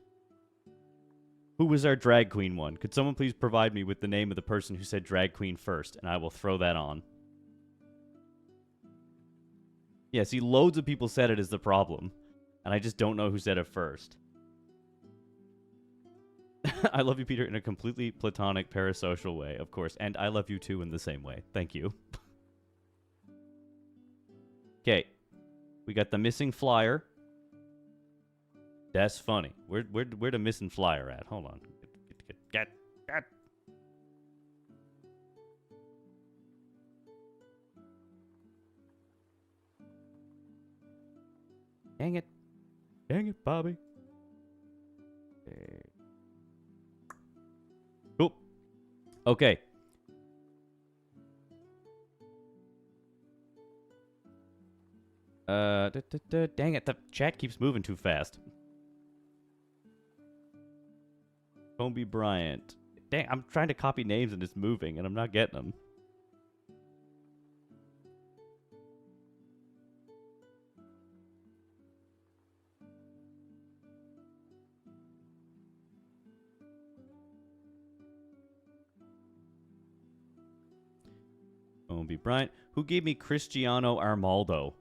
who was our drag queen one? Could someone please provide me with the name of the person who said drag queen first, and I will throw that on. Yeah, see, loads of people said it is the problem, and I just don't know who said it first. I love you, Peter, in a completely platonic, parasocial way, of course, and I love you too in the same way. Thank you. Okay, we got the missing flyer. That's funny. Where the missing flyer at? Hold on. Get. Dang it. Dang it, Bobby. Cool. Okay. Dang it, the chat keeps moving too fast. Kobe Bryant. Dang, I'm trying to copy names and it's moving, and I'm not getting them. Kobe Bryant. Who gave me Cristiano Arnaldo?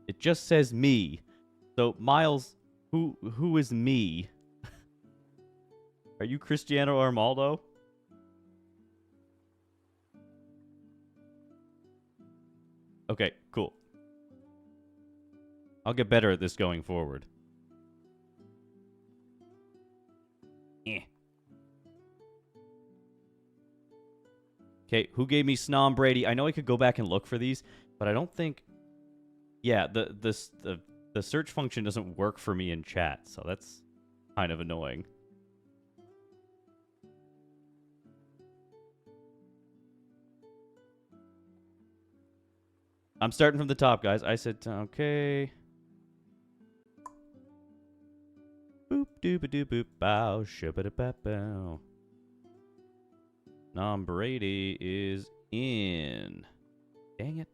It just says me. So, Miles, who is me? Are you Cristiano Arnaldo? Okay, cool. I'll get better at this going forward. Okay, who gave me Snom Brady? I know I could go back and look for these, but I don't think... Yeah, the search function doesn't work for me in chat, so that's kind of annoying. I'm starting from the top, guys. I said, okay. Boop doop a doop boop bow shubba da bow. Nom Brady is in. Dang it.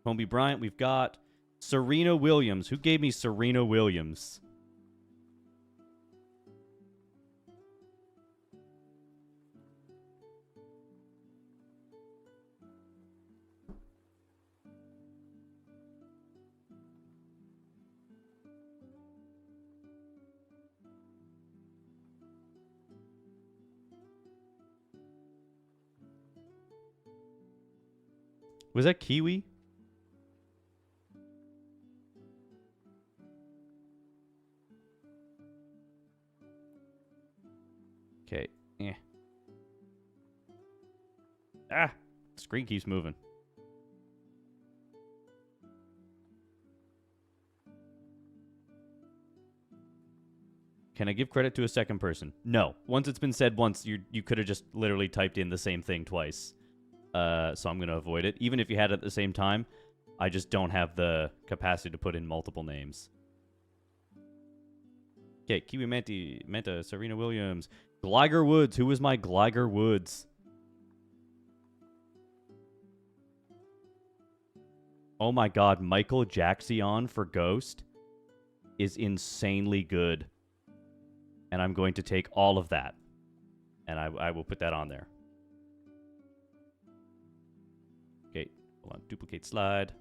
Kobe Bryant, we've got Serena Williams. Who gave me Serena Williams? Was that Kiwi? Okay. Ah! Screen keeps moving. Can I give credit to a second person? No. Once it's been said once, you could have just literally typed in the same thing twice. So I'm going to avoid it. Even if you had it at the same time, I just don't have the capacity to put in multiple names. Okay, Kiwi Manta, Serena Williams. Gliger Woods. Who was my Gliger Woods? Oh my god, Michael Jackson for Ghost is insanely good. And I'm going to take all of that. And I will put that on there. Okay, hold on. Duplicate slide.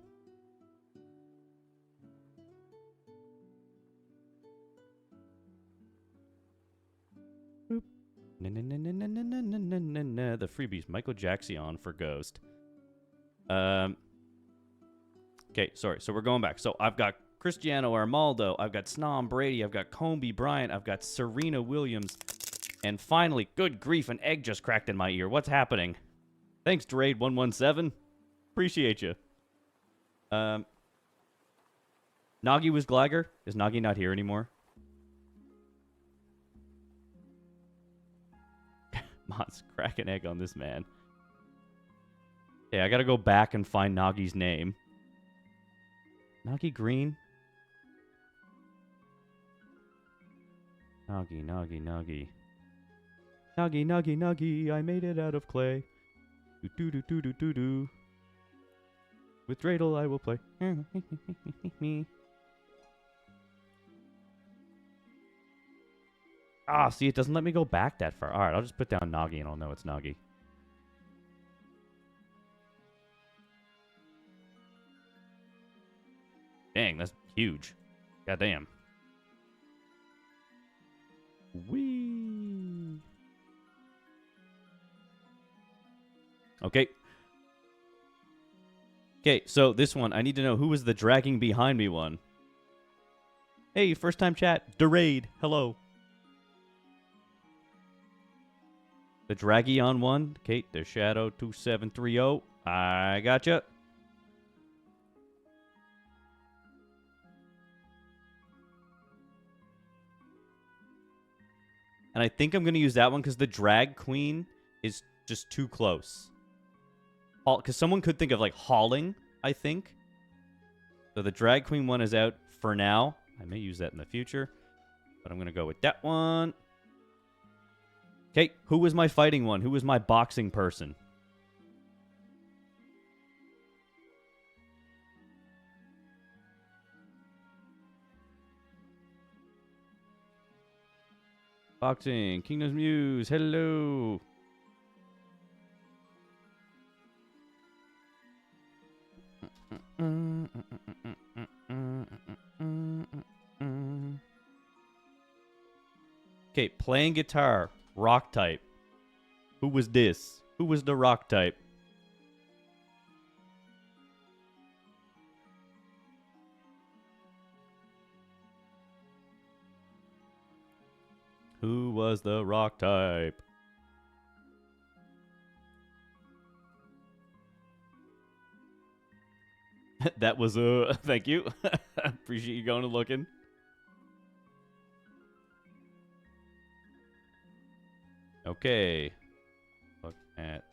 Boop. The freebies. Michael Jackson for Ghost. Okay, sorry. So we're going back. So I've got Cristiano Arnaldo. I've got Snom Brady. I've got Kobe Bryant. I've got Serena Williams. And finally, good grief, an egg just cracked in my ear. What's happening? Thanks, Drade117. Appreciate you. Nagi was Gliger. Is Nagi not here anymore? Mods, crack an egg on this man. Okay, I gotta go back and find Nagi's name. Nagi Green? Nagi. Nagi, I made it out of clay. Do. With Dreidel I will play. Ah, see, it doesn't let me go back that far. Alright, I'll just put down Nagi and I'll know it's Nagi. Dang, that's huge. Goddamn. Whee! Okay. Okay, so this one, I need to know who was the dragging behind me one. Hey, first time chat. Derade, hello. The Dragion one. Kate, the Shadow 2730. I gotcha. And I think I'm going to use that one because the Drag Queen is just too close. Because someone could think of, like, hauling, I think. So the Drag Queen one is out for now. I may use that in the future. But I'm going to go with that one. Okay, who was my fighting one? Who was my boxing person? Boxing, Kingdom's Muse, hello. Okay, playing guitar, rock type. Who was this? Who was the rock type? Who was the rock type? That was thank you. Appreciate you going and looking. Okay. Look at.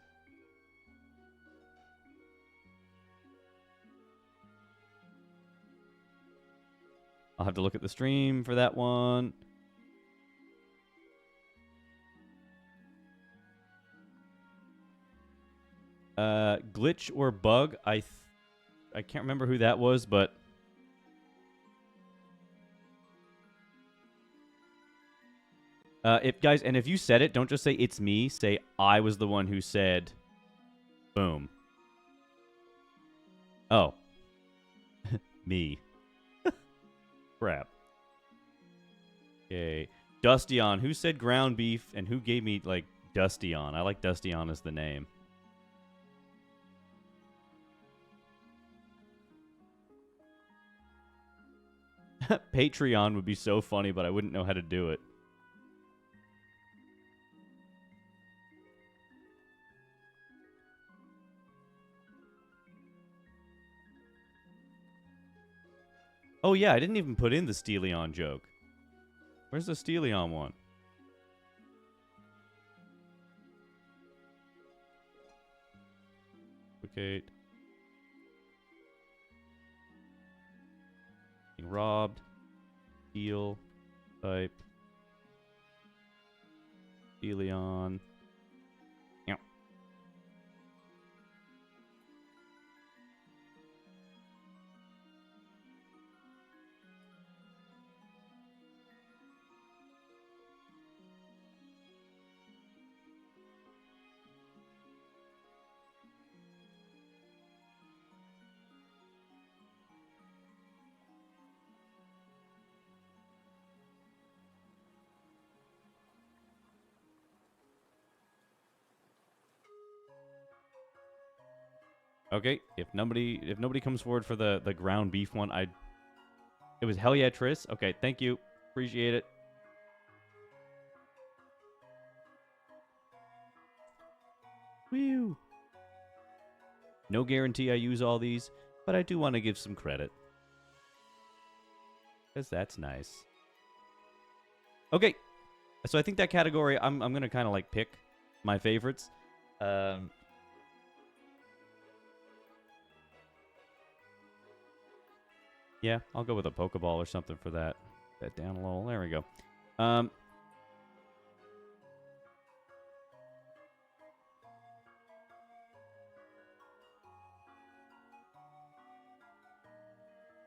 I'll have to look at the stream for that one. Glitch or bug? I can't remember who that was, but if you said it, don't just say it's me. Say I was the one who said. Boom. Oh. Me. Crap. Okay. Dustyon. Who said ground beef and who gave me, like, Dustyon? I like Dustyon as the name. Patreon would be so funny, but I wouldn't know how to do it. Oh, yeah, I didn't even put in the Steleon joke. Where's the Steleon one? Okay. Being robbed. Steal. Type. Steleon. Yeah. Okay, if nobody comes forward for the ground beef one, it was hell yeah, Triss. Okay, thank you. Appreciate it. Whew. No guarantee I use all these, but I do want to give some credit. Because that's nice. Okay. So I think that category, I'm going to kind of like pick my favorites. Yeah, I'll go with a Pokeball or something for that. That down a little. There we go.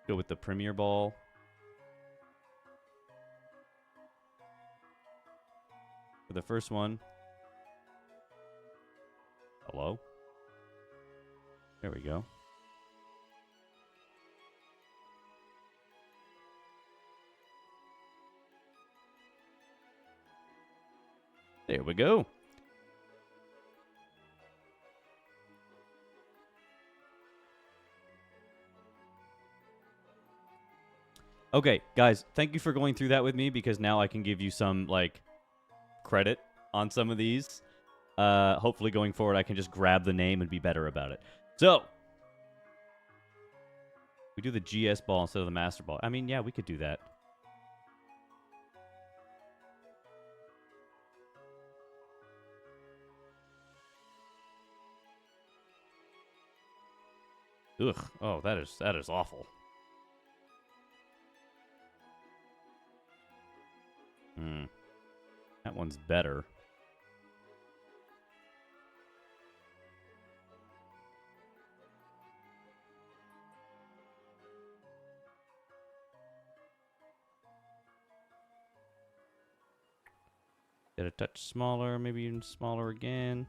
Go with the Premier Ball. For the first one. Hello? There we go. There we go. Okay, guys, thank you for going through that with me because now I can give you some, like, credit on some of these. Hopefully going forward I can just grab the name and be better about it. So, we do the GS ball instead of the Master Ball. I mean, yeah, we could do that. Ugh. Oh, that is awful. That one's better. Get a touch smaller, maybe even smaller again.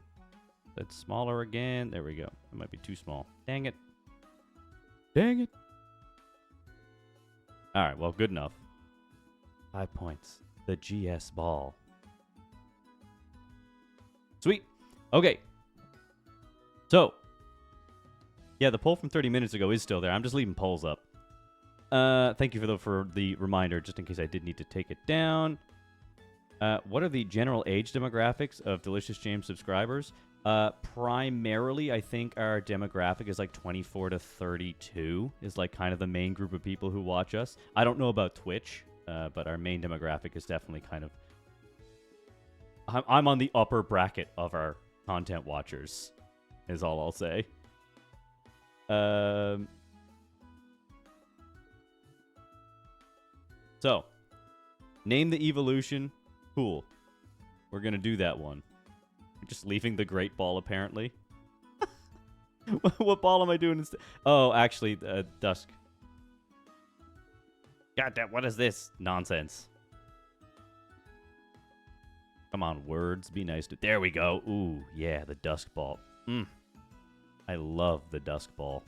That's smaller again. There we go. That might be too small. Dang it. Dang it. All right, well, good enough. 5 points. The GS ball. Sweet. Okay. So, yeah, the poll from 30 minutes ago is still there. I'm just leaving polls up. Thank you for the reminder, just in case I did need to take it down. What are the general age demographics of Delicious James subscribers? Primarily, I think our demographic is like 24 to 32 is like kind of the main group of people who watch us. I don't know about Twitch, but our main demographic is definitely kind of... I'm on the upper bracket of our content watchers, is all I'll say. So, name the evolution. Cool. We're going to do that one. We're just leaving the Great Ball, apparently. What ball am I doing instead? Oh, actually, Dusk. Goddamn, what is this nonsense? Come on, words. Be nice to... There we go. Ooh, yeah, the Dusk Ball. I love the Dusk Ball.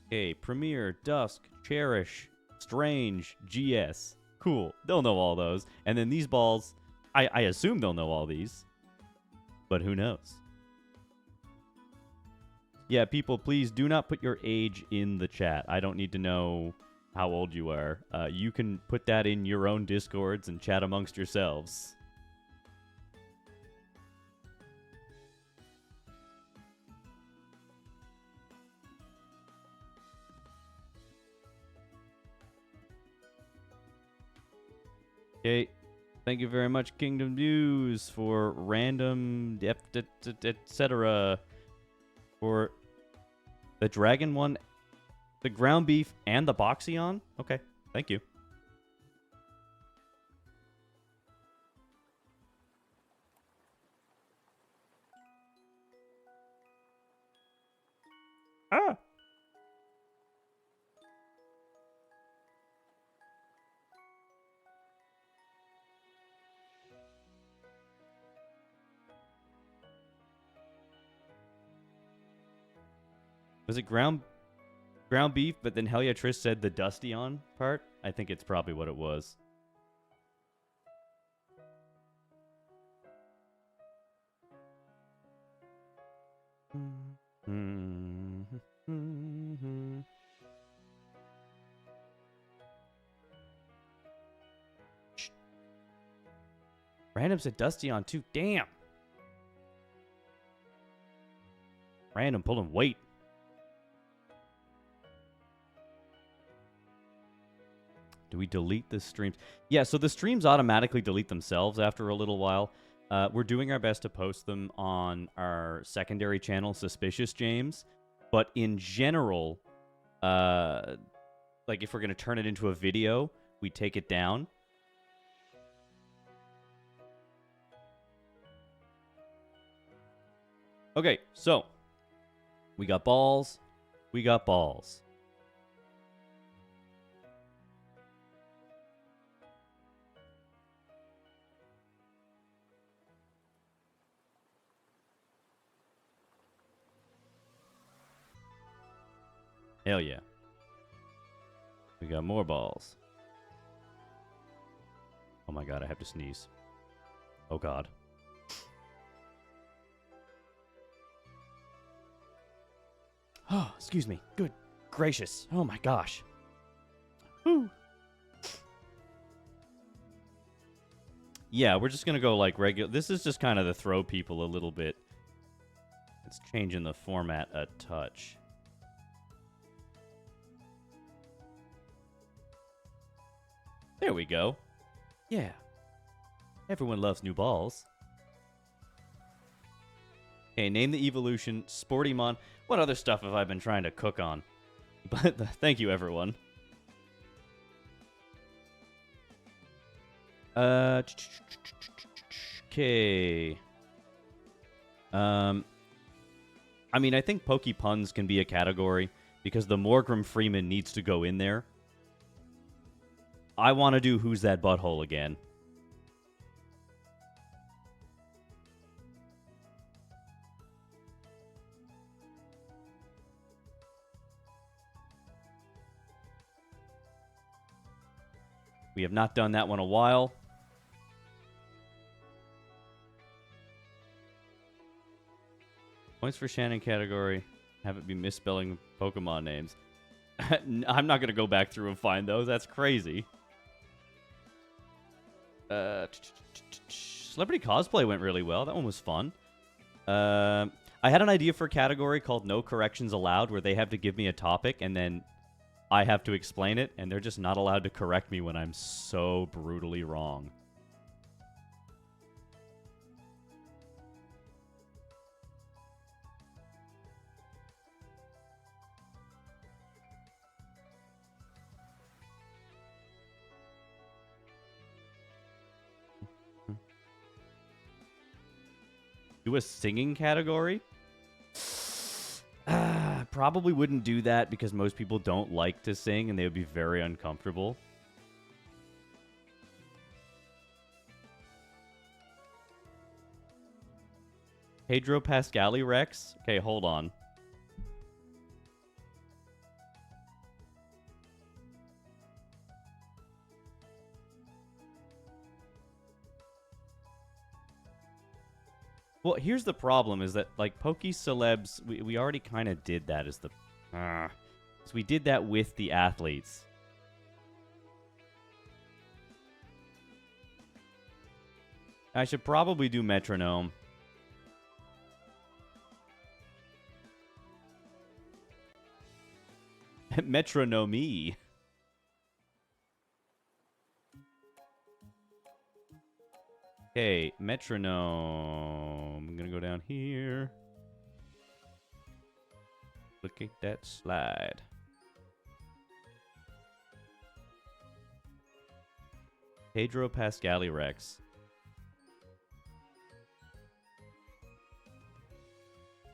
Okay, Premier, Dusk, Cherish, Strange, GS. Cool. They'll know all those. And then these balls, I assume they'll know all these. But who knows? Yeah, people, please do not put your age in the chat. I don't need to know how old you are. You can put that in your own Discords and chat amongst yourselves. Okay. Thank you very much, Kingdom News, for random, etc. For the dragon one, the ground beef, and the Boxeon? Okay, thank you. Ah! Was it ground beef, but then Hell Yeah Trish said the Dusty on part? I think it's probably what it was. Random said Dusty on too. Damn. Random pulling weight. Do we delete the streams? Yeah, so the streams automatically delete themselves after a little while. We're doing our best to post them on our secondary channel, SuspiciousJames. But in general, like if we're going to turn it into a video, we take it down. Okay, so we got balls. We got balls. Hell yeah. We got more balls. Oh my god, I have to sneeze. Oh god. Oh, excuse me. Good gracious. Oh my gosh. Woo. Yeah, we're just going to go like regular. This is just kind of to throw people a little bit. It's changing the format a touch. There we go. Yeah. Everyone loves new balls. Okay, name the evolution. Sportymon. What other stuff have I been trying to cook on? But thank you, everyone. Okay. I mean, I think Pokepuns can be a category because the Morgrim Freeman needs to go in there. I want to do Who's That Butthole again. We have not done that one a while. Points for Shannon category. Have it be misspelling Pokemon names. I'm not going to go back through and find those. That's crazy. Celebrity cosplay went really well. That one was fun. I had an idea for a category called No Corrections Allowed, where they have to give me a topic and then I have to explain it, and they're just not allowed to correct me when I'm so brutally wrong. Do a singing category? Probably wouldn't do that because most people don't like to sing and they would be very uncomfortable. Pedro Pascali Rex? Okay, hold on. Well, here's the problem: is that like Poke Celebs, we already kind of did that as the, so we did that with the athletes. I should probably do Metronome. Metronomy. Okay, Metronome. I'm gonna go down here. Look at that slide. Pedro Pascali Rex.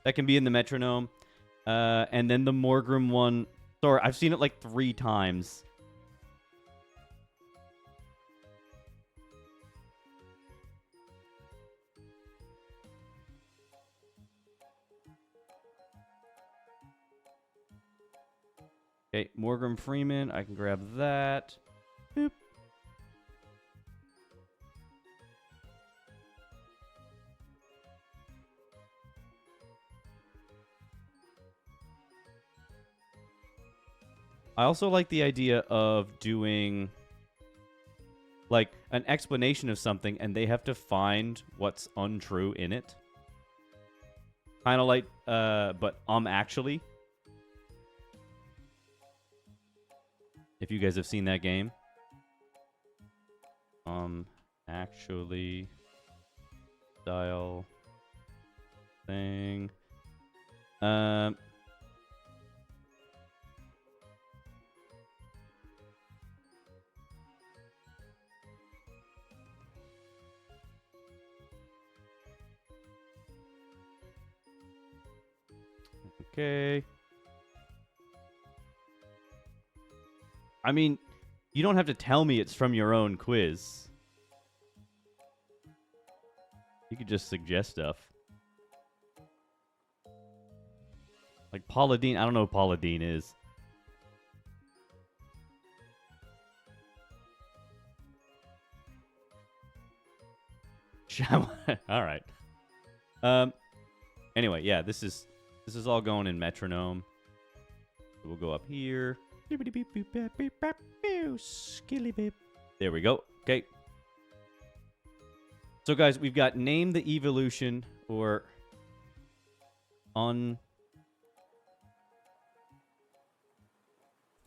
That can be in the Metronome. And then the Morgrim one. Sorry, I've seen it like 3 times. Okay, Morgan Freeman. I can grab that. Boop. I also like the idea of doing like an explanation of something and they have to find what's untrue in it. Kind of like, but actually. If you guys have seen that game. Actually. Style. Thing. Okay. I mean, you don't have to tell me it's from your own quiz. You could just suggest stuff. Like Paula Deen. I don't know who Paula Deen is. All right. Anyway, yeah, this is all going in Metronome. We'll go up here. There we go. Okay. So, guys, we've got name the evolution or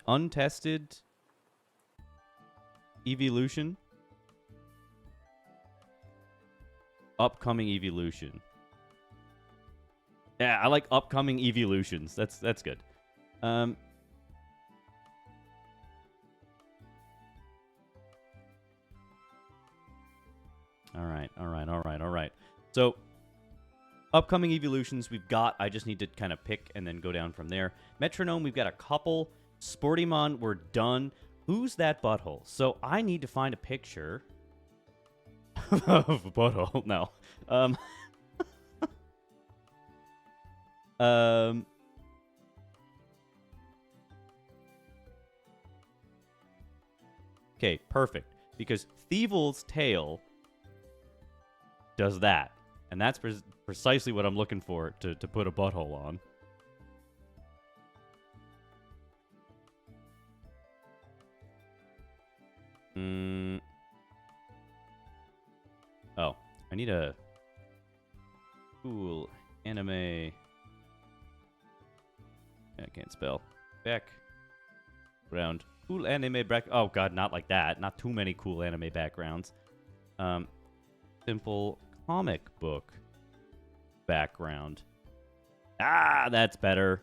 untested evolution. Upcoming evolution. Yeah, I like upcoming evolutions. That's good. All right. So, upcoming evolutions we've got. I just need to kind of pick and then go down from there. Metronome, we've got a couple. Sportymon, we're done. Who's that butthole? So, I need to find a picture of a butthole. No. Okay, perfect. Because Thievel's tail does that. And that's precisely what I'm looking for to put a butthole on. Oh, I need a cool anime. I can't spell. Background. Cool anime back. Oh god, not like that. Not too many cool anime backgrounds. Simple comic book background. Ah, that's better.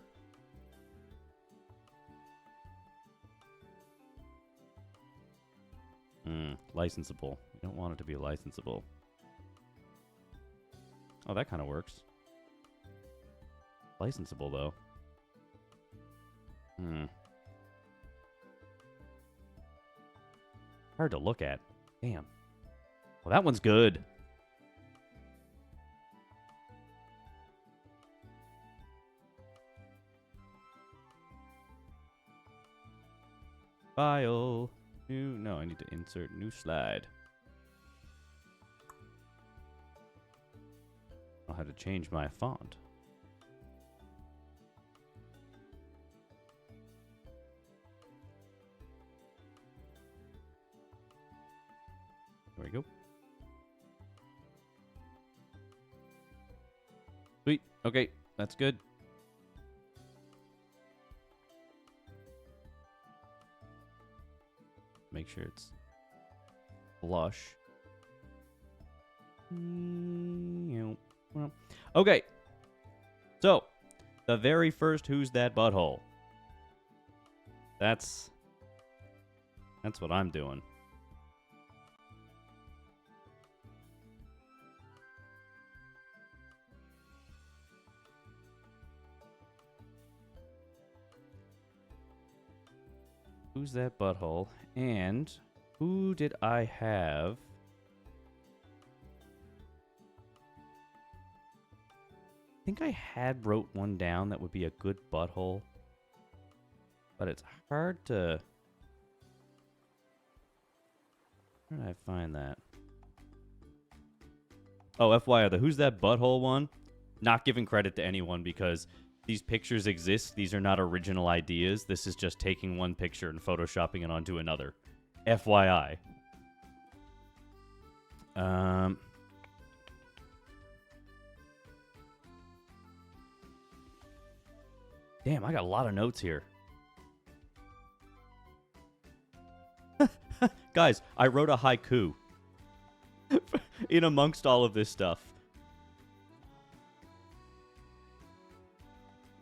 Licensable. We don't want it to be licensable. Oh, that kind of works. Licensable, though. Hard to look at. Damn. Well, that one's good. File. No, I need to insert new slide. how to change my font. There we go. Sweet. Okay, that's good. Make sure it's flush. Okay. So, the very first Who's That Butthole? That's what I'm doing. Who's that butthole? And who did I have? I think I had wrote one down that would be a good butthole. But it's hard to... Where did I find that? Oh, FYI, the Who's That Butthole one? Not giving credit to anyone because these pictures exist. These are not original ideas. This is just taking one picture and photoshopping it onto another. FYI. Damn, I got a lot of notes here. Guys, I wrote a haiku in amongst all of this stuff.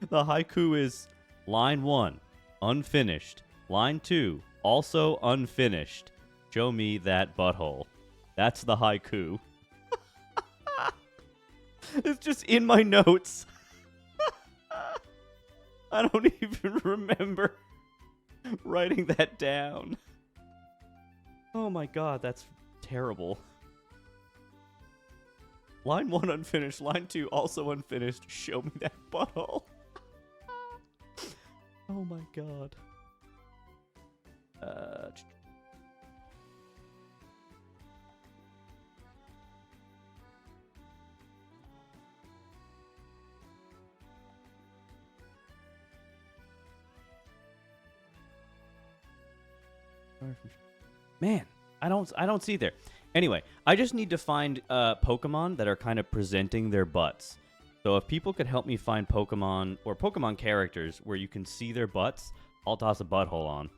The haiku is line 1, unfinished. Line 2, also unfinished. Show me that butthole. That's the haiku. It's just in my notes. I don't even remember writing that down. Oh my god, that's terrible. Line 1 unfinished, line 2 also unfinished. Show me that butthole. Oh my god. Man, I don't see there. Anyway, I just need to find Pokemon that are kind of presenting their butts. So if people could help me find Pokemon or Pokemon characters where you can see their butts, I'll toss a butthole on.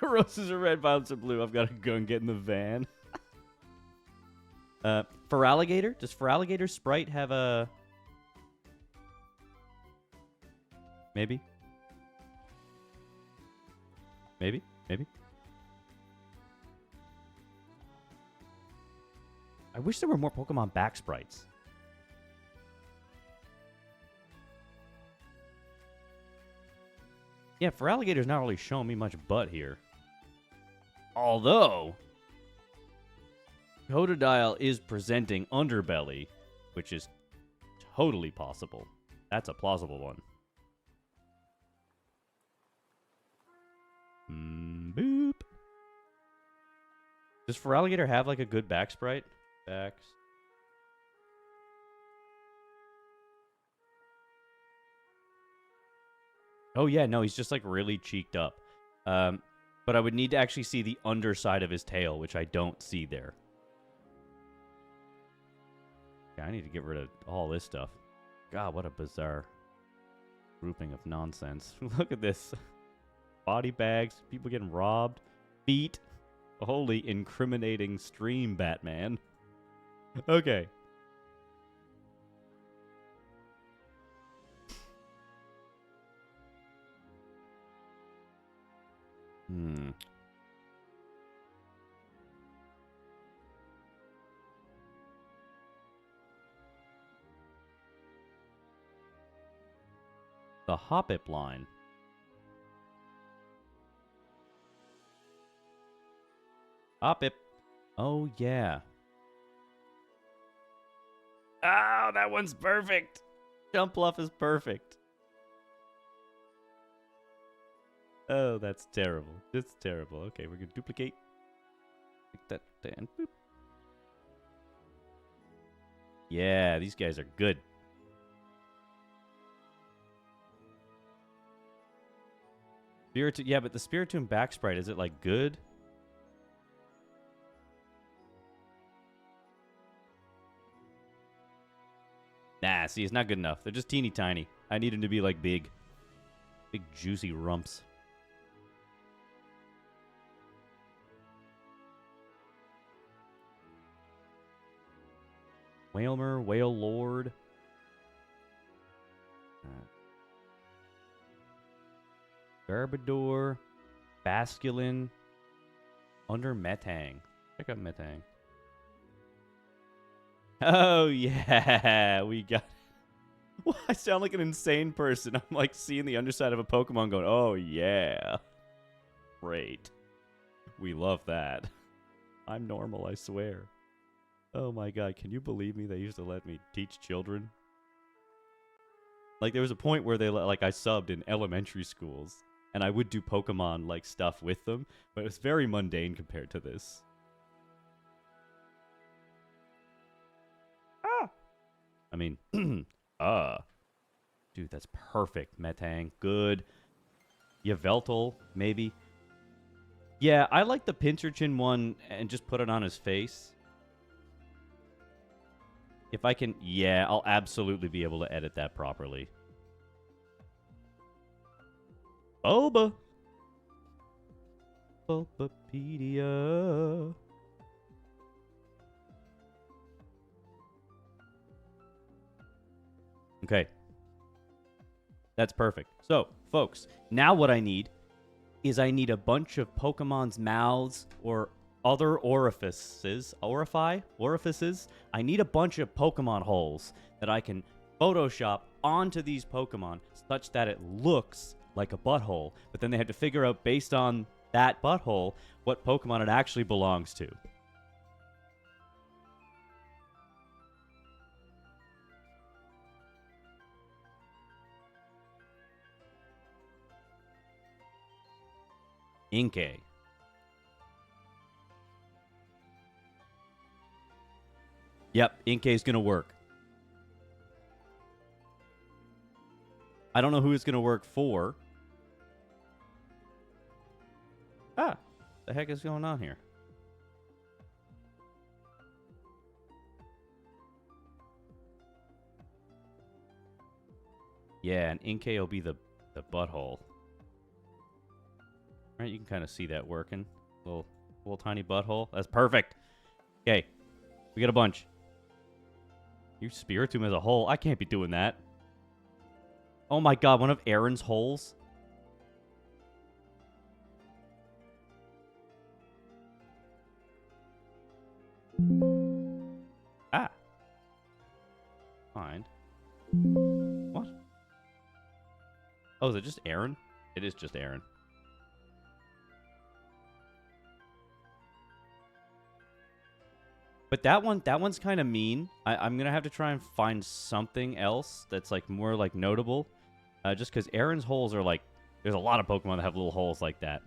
Roses are red, violets are blue. I've got to go and get in the van. Feraligatr? Does Feraligatr sprite have a... Maybe? Maybe? Maybe? I wish there were more Pokemon back sprites. Yeah, Feraligator's not really showing me much butt here. Although, Totodile is presenting underbelly, which is totally possible. That's a plausible one. Boop. Does Feraligatr have like a good back sprite? Backs. Oh yeah, no, he's just like really cheeked up. But I would need to actually see the underside of his tail, which I don't see there. Yeah, I need to get rid of all this stuff. God, what a bizarre grouping of nonsense. Look at this. Body bags, people getting robbed, feet. Holy incriminating stream, Batman. Okay. The Hoppip line. Hoppip. Oh, yeah. Oh, that one's perfect. Jumpluff is perfect. Oh, that's terrible. It's terrible. Okay, we're going to duplicate. Take that and boop. Yeah, these guys are good. Spiritomb, yeah, but the Spiritomb back sprite, is it, like, good? Nah, see, it's not good enough. They're just teeny tiny. I need them to be, like, big. Big, juicy rumps. Whalmer, Whale Lord. Garbodor. Basculin. Under Metang. Check out Metang. Oh, yeah. We got... Well, I sound like an insane person. I'm like seeing the underside of a Pokemon going, oh, yeah. Great. We love that. I'm normal, I swear. Oh my god, can you believe me? They used to let me teach children. Like, there was a point where they like I subbed in elementary schools, and I would do Pokemon like stuff with them, but it was very mundane compared to this. Ah. I mean, dude, that's perfect. Metang, good. Yveltal, maybe. Yeah, I like the Pincurchin one and just put it on his face. If I can, yeah, I'll absolutely be able to edit that properly. Boba. Bulbapedia. Okay. That's perfect. So, folks, now what I need is I need a bunch of Pokemon's mouths or other orifices. Orifices? I need a bunch of Pokemon holes that I can Photoshop onto these Pokemon such that it looks like a butthole. But then they have to figure out, based on that butthole, what Pokemon it actually belongs to. Inkay. Yep, Inkay's gonna work. I don't know who it's gonna work for. Ah, the heck is going on here? Yeah, and Inkay will be the butthole. Right, you can kind of see that working. Little tiny butthole. That's perfect. Okay, we got a bunch. You Spiritomb as a hole. I can't be doing that. Oh my god, one of Aaron's holes? Ah. Fine. What? Oh, is it just Aaron? It is just Aaron. But that one's kind of mean. I'm going to have to try and find something else that's like more like notable. Just because Aaron's holes are like... There's a lot of Pokemon that have little holes like that.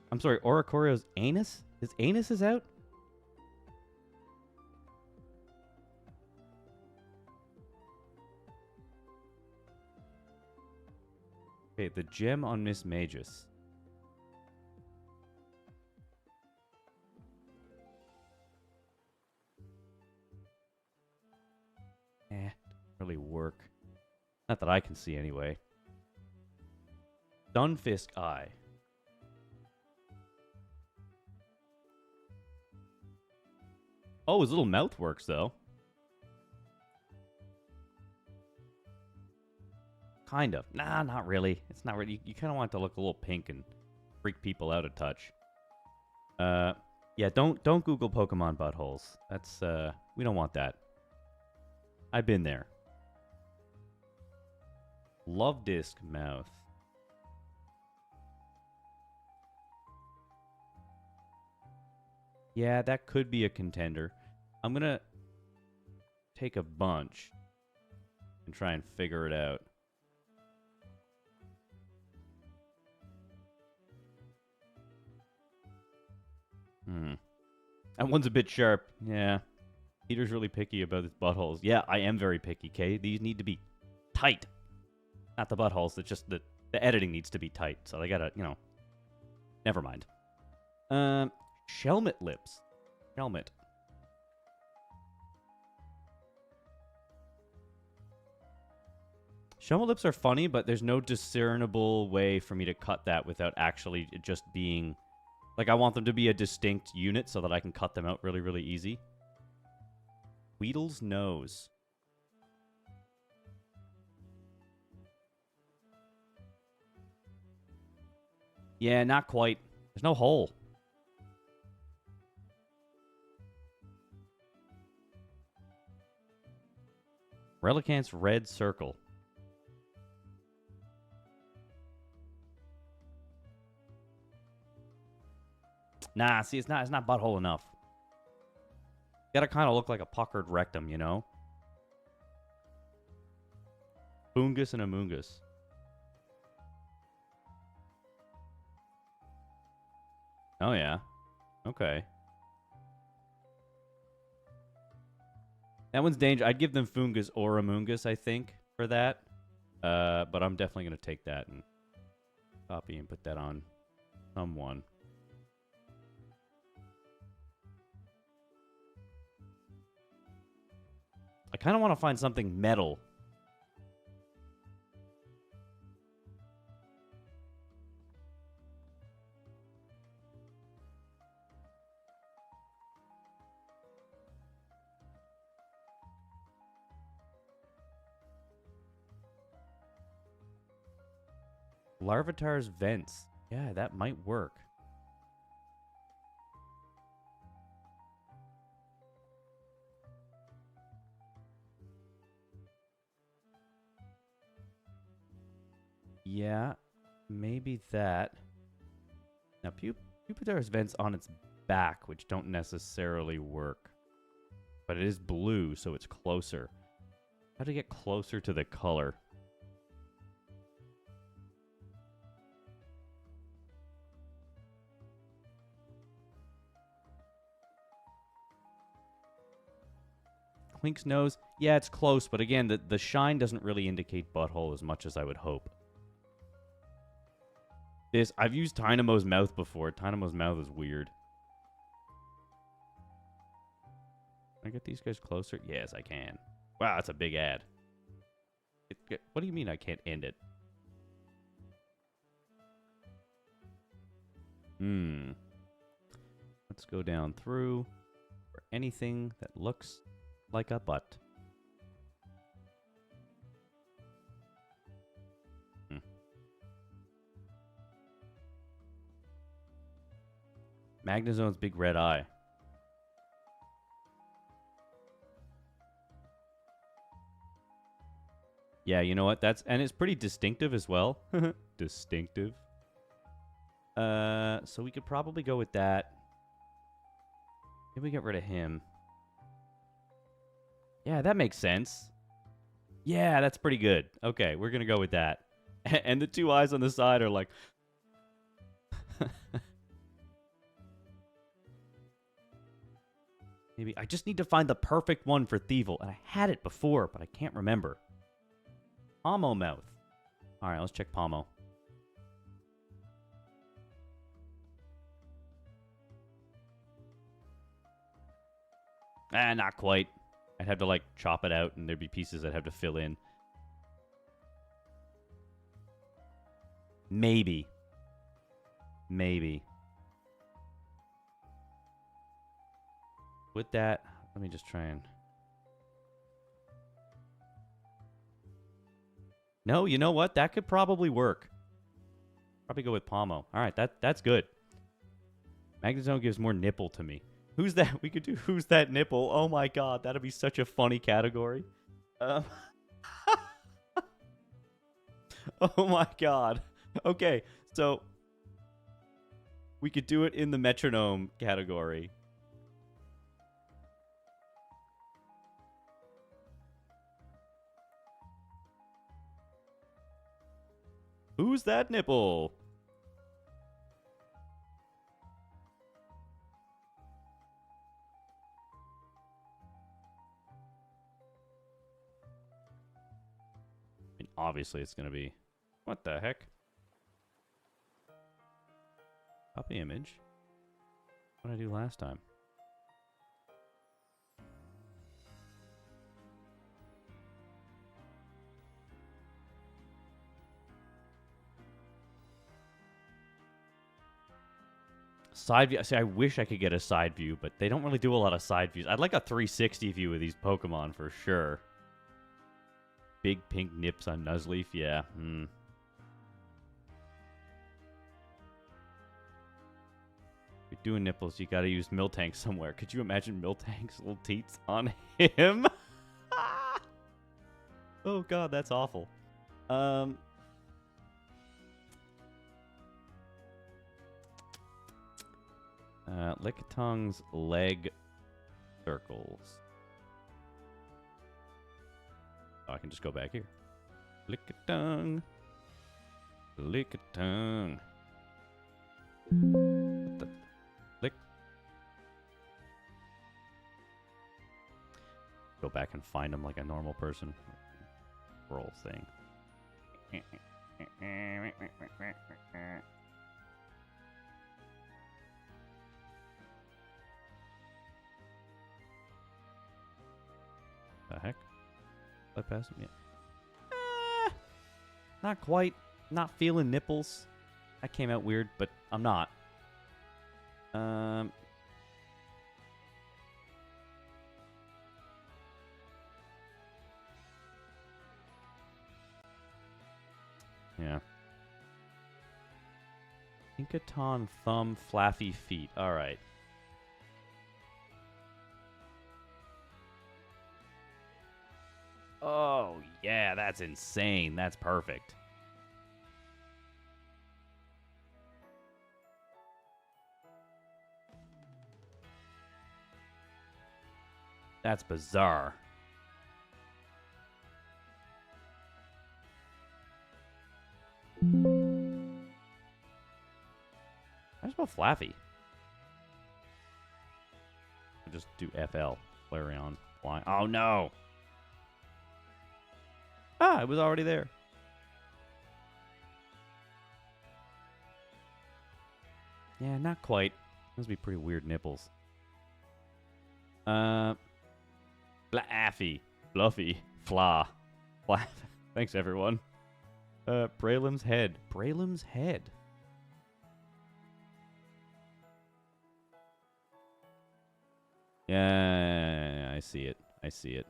I'm sorry, Oricorio's anus? His anus is out? Okay, the gem on Miss Magus. Doesn't really work. Not that I can see anyway. Stunfisk Eye. Oh, his little mouth works, though. Kind of. Nah, not really. It's not really. You kind of want it to look a little pink and freak people out a touch. Yeah, don't Google Pokemon buttholes. That's, we don't want that. I've been there. Love Disc mouth. Yeah, that could be a contender. I'm gonna take a bunch and try and figure it out. That one's a bit sharp. Yeah. Peter's really picky about his buttholes. Yeah, I am very picky, okay? These need to be tight. Not the buttholes, it's just the editing needs to be tight. So they gotta, you know. Never mind. Shelmet lips. Shelmet. Shelmet lips are funny, but there's no discernible way for me to cut that without actually just being... Like, I want them to be a distinct unit so that I can cut them out really, really easy. Weedle's nose. Yeah, not quite. There's no hole. Relicant's red circle. Nah, see, it's not butthole enough. Gotta kind of look like a puckered rectum, you know? Boongus and Amoongus. Oh, yeah. Okay. That one's dangerous. I'd give them Foongus or Amoongus, I think, for that. But I'm definitely going to take that and copy and put that on someone. I kind of want to find something metal. Larvitar's vents. Yeah, that might work. Yeah, maybe that. Now, Pupitar's vents on its back, which don't necessarily work. But it is blue, so it's closer. How to get closer to the color? Clink's nose. Yeah, it's close, but again, the shine doesn't really indicate butthole as much as I would hope. I've used Tynamo's mouth before. Tynamo's mouth is weird. Can I get these guys closer? Yes, I can. Wow, that's a big ad. What do you mean I can't end it? Let's go down through for anything that looks like a butt. Magnazone's big red eye. Yeah, you know what? And it's pretty distinctive as well. Distinctive. So we could probably go with that. Maybe we get rid of him. Yeah, that makes sense. Yeah, that's pretty good. Okay, we're gonna go with that. And the two eyes on the side are like... Maybe I just need to find the perfect one for Thievel. And I had it before, but I can't remember. Pomo mouth. Alright, let's check Pomo. Not quite. I'd have to, like, chop it out, and there'd be pieces I'd have to fill in. Maybe. Maybe. With that, let me just try and... No, you know what? That could probably work. Probably go with Pomo. Alright, that's good. Magnezone gives more nipple to me. Who's that? We could do Who's That Nipple? Oh my god, that'd be such a funny category. Oh my god. Okay, so we could do it in the metronome category. Who's that nipple? obviously it's going to be... What the heck? Copy image. What did I do last time? Side view. See, I wish I could get a side view, but they don't really do a lot of side views. I'd like a 360 view of these Pokemon for sure. Big pink nips on Nuzleaf, yeah. If you're doing nipples, you gotta use Miltank somewhere. Could you imagine Miltank's little teats on him? Oh god, that's awful. Lickitung's leg circles. Oh, I can just go back here. Lickitung. Lickitung. Lick. Go back and find him like a normal person. Roll thing. The heck? Let pass him? Yeah. Not quite. Not feeling nipples. That came out weird, but I'm not. Yeah. Inkaton thumb flaffy feet. All right. Oh, yeah, that's insane. That's perfect. That's bizarre. How about Flaffy? I'll just do FL. Flareon. Fly. Oh, no. Ah, it was already there. Yeah, not quite. Those would be pretty weird nipples. Flaffy. Fluffy. Fla. Fla. Thanks, everyone. Braylum's head. Braylum's head. Yeah, I see it. I see it.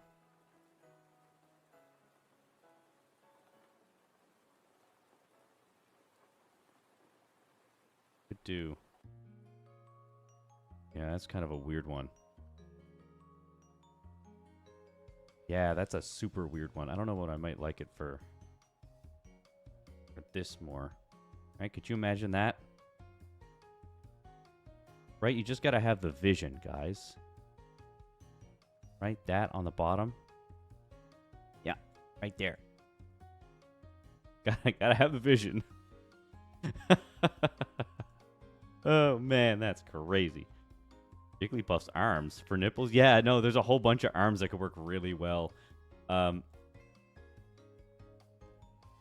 Could do. Yeah, that's kind of a weird one. Yeah, that's a super weird one. I don't know what I might like it for this more. Right? Could you imagine that? Right? You just gotta have the vision, guys. Right? That on the bottom. Yeah, right there. Gotta have the vision. Oh, man, that's crazy. Jigglypuff's arms for nipples? Yeah, no, there's a whole bunch of arms that could work really well.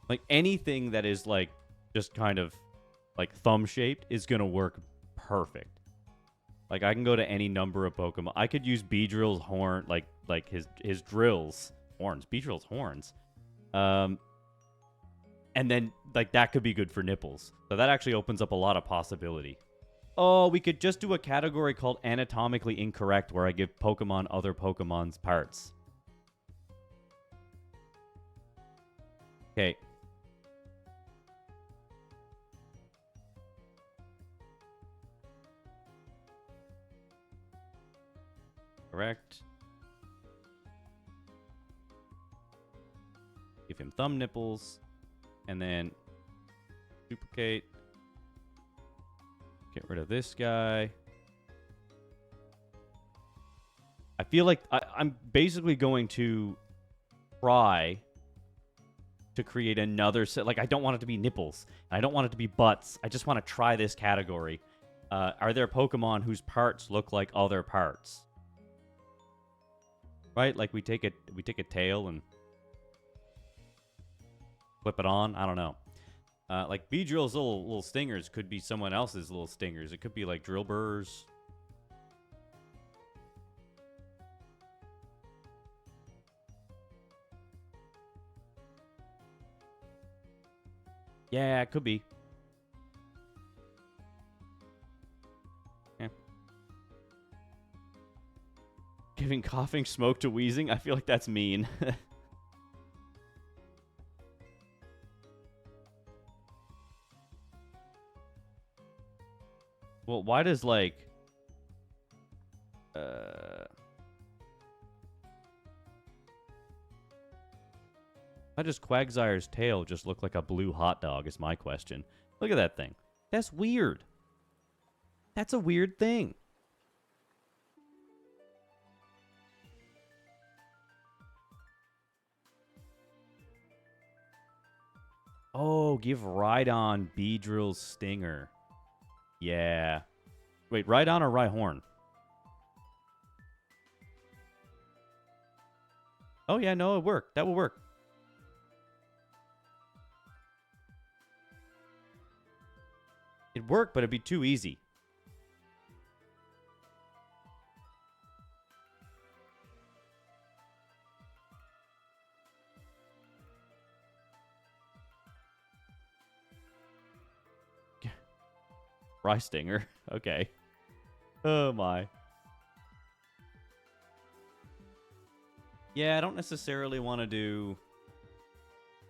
Like, anything that is, like, just kind of, like, thumb-shaped is gonna work perfect. Like, I can go to any number of Pokemon. I could use Beedrill's horn, like his drills. Horns. Beedrill's horns. And then, like, that could be good for nipples. So that actually opens up a lot of possibility. Oh, we could just do a category called Anatomically Incorrect where I give Pokemon other Pokemon's parts. Okay. Correct. Give him thumb nipples. And then duplicate. Get rid of this guy. I feel like I'm basically going to try to create another set. Like, I don't want it to be nipples. I don't want it to be butts. I just want to try this category. Are there Pokemon whose parts look like other parts? Right? Like, we take a tail and... Flip it on. I don't know. Like Beedrill's little stingers could be someone else's little stingers. It could be like drill burrs. Yeah, it could be. Yeah. Giving coughing smoke to wheezing? I feel like that's mean. Well, why does, like... Why does Quagsire's tail just look like a blue hot dog is my question. Look at that thing. That's weird. That's a weird thing. Oh, give Rhydon Beedrill's stinger. Yeah. Wait, Rhydon or Rhyhorn? Oh, yeah, no, it worked. That will work. It'd work, but it'd be too easy. Stinger. Okay. Oh, my. Yeah, I don't necessarily want to do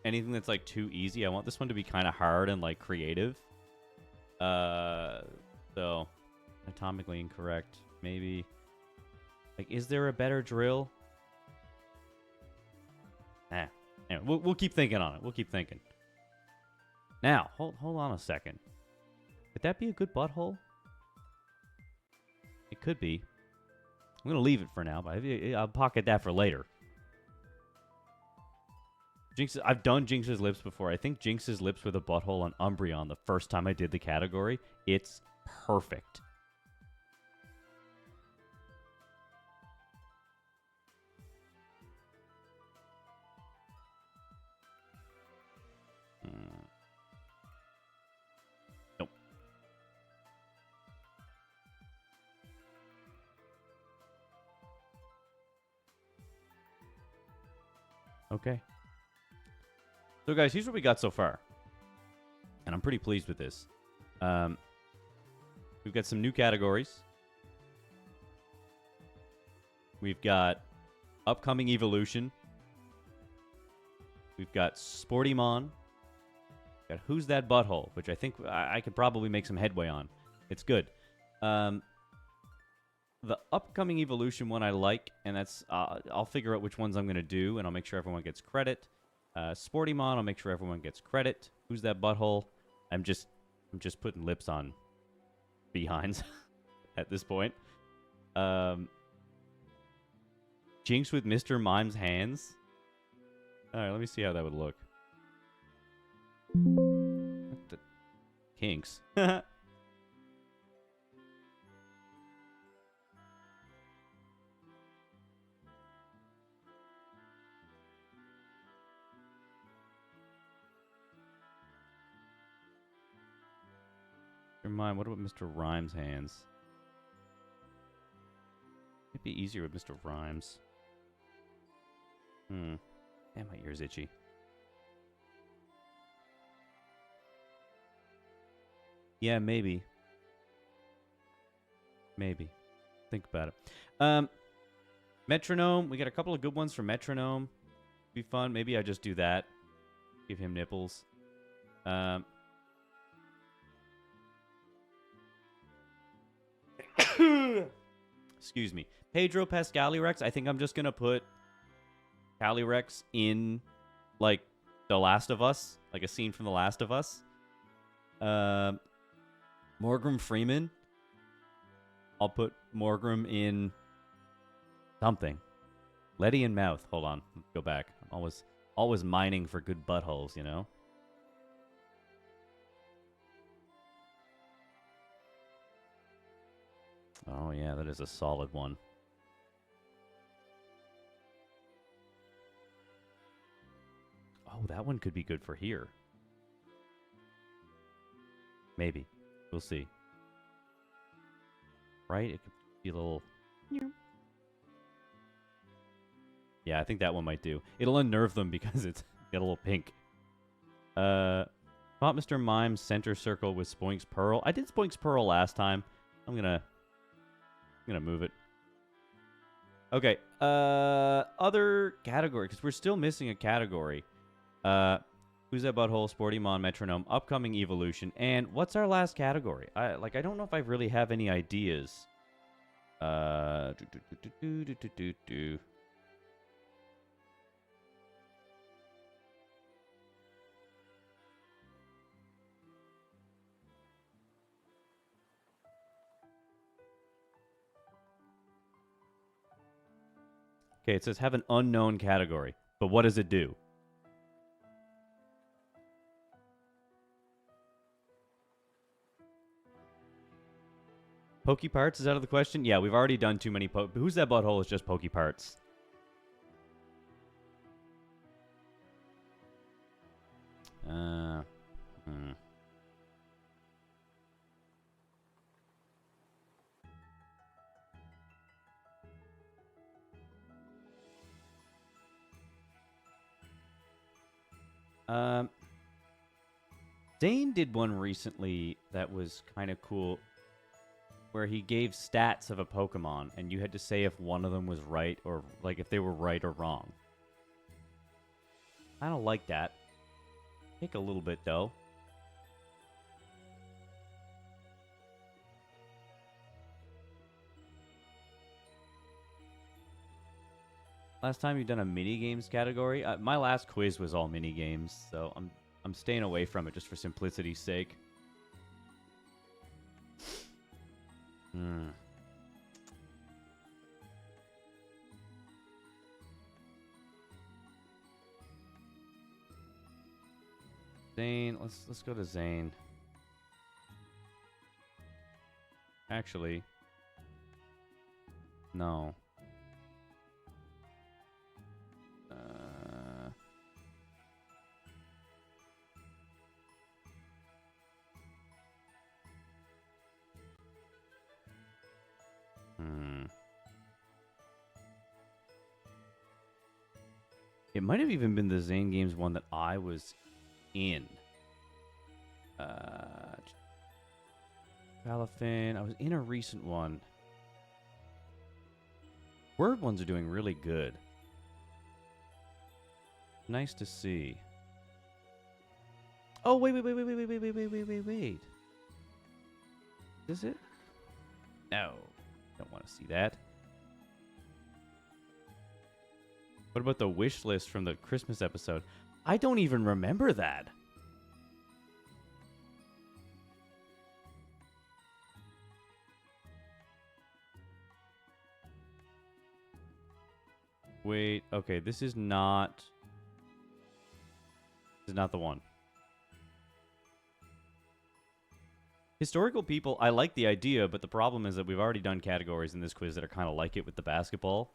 anything that's, like, too easy. I want this one to be kind of hard and, like, creative. So, atomically incorrect. Maybe. Like, is there a better drill? Anyway, we'll keep thinking on it. We'll keep thinking. Now, hold on a second. Could that be a good butthole? It could be. I'm going to leave it for now, but I'll pocket that for later. I've done Jinx's lips before. I think Jinx's lips with a butthole on Umbreon the first time I did the category. It's perfect. Nope. Okay. So, guys, here's what we got so far. And I'm pretty pleased with this. We've got some new categories. We've got upcoming evolution. We've got Sportymon. We've got Who's That Butthole, which I think I could probably make some headway on. It's good. The upcoming evolution one I like, and that's I'll figure out which ones I'm going to do, and I'll make sure everyone gets credit. Sportymon, I'll make sure everyone gets credit. Who's That Butthole? I'm just putting lips on behinds at this point. Jinx with Mr. Mime's hands. All right, let me see how that would look. What the kinks? Never mind. What about Mr. Rhymes' hands? It'd be easier with Mr. Rhymes. Damn, my ear's itchy. Yeah, maybe. Maybe. Think about it. Metronome. We got a couple of good ones for Metronome. Be fun. Maybe I just do that. Give him nipples. Excuse me. Pedro Pascalirex. I think I'm just going to put Calyrex in, like, The Last of Us. Like a scene from The Last of Us. Morgrim Freeman. I'll put Morgrim in something. Letty and Mouth. Hold on. Let's go back. I'm always mining for good buttholes, you know? Oh, yeah, that is a solid one. Oh, that one could be good for here. Maybe. We'll see. Right? It could be a little... Yeah, I think that one might do. It'll unnerve them because it's got a little pink. Thought Mr. Mime's center circle with Spoink's Pearl. I did Spoink's Pearl last time. I'm gonna move it. Okay. Other category, because we're still missing a category. Who's That Butthole, Sportymon, Metronome, Upcoming Evolution, and what's our last category? I don't know if I really have any ideas. Okay, it says have an unknown category, but what does it do? Pokey Parts is out of the question? Yeah, we've already done too many Who's That Butthole is just Pokey Parts. Zane did one recently that was kind of cool, where he gave stats of a Pokemon, and you had to say if one of them was right, or like if they were right or wrong. I don't like that. Take a little bit, though. Last time you've done a mini-games category? My last quiz was all mini-games, so I'm staying away from it just for simplicity's sake. Zane, let's go to Zane. Actually, no. It might have even been the Zane Games one that I was in. Palafin. I was in a recent one. Word ones are doing really good. Nice to see. Oh, wait. Is it? No. Don't want to see that. What about the wish list from the Christmas episode? I don't even remember that. Wait, okay, this is not the one. Historical people, I like the idea, but the problem is that we've already done categories in this quiz that are kind of like it with the basketball.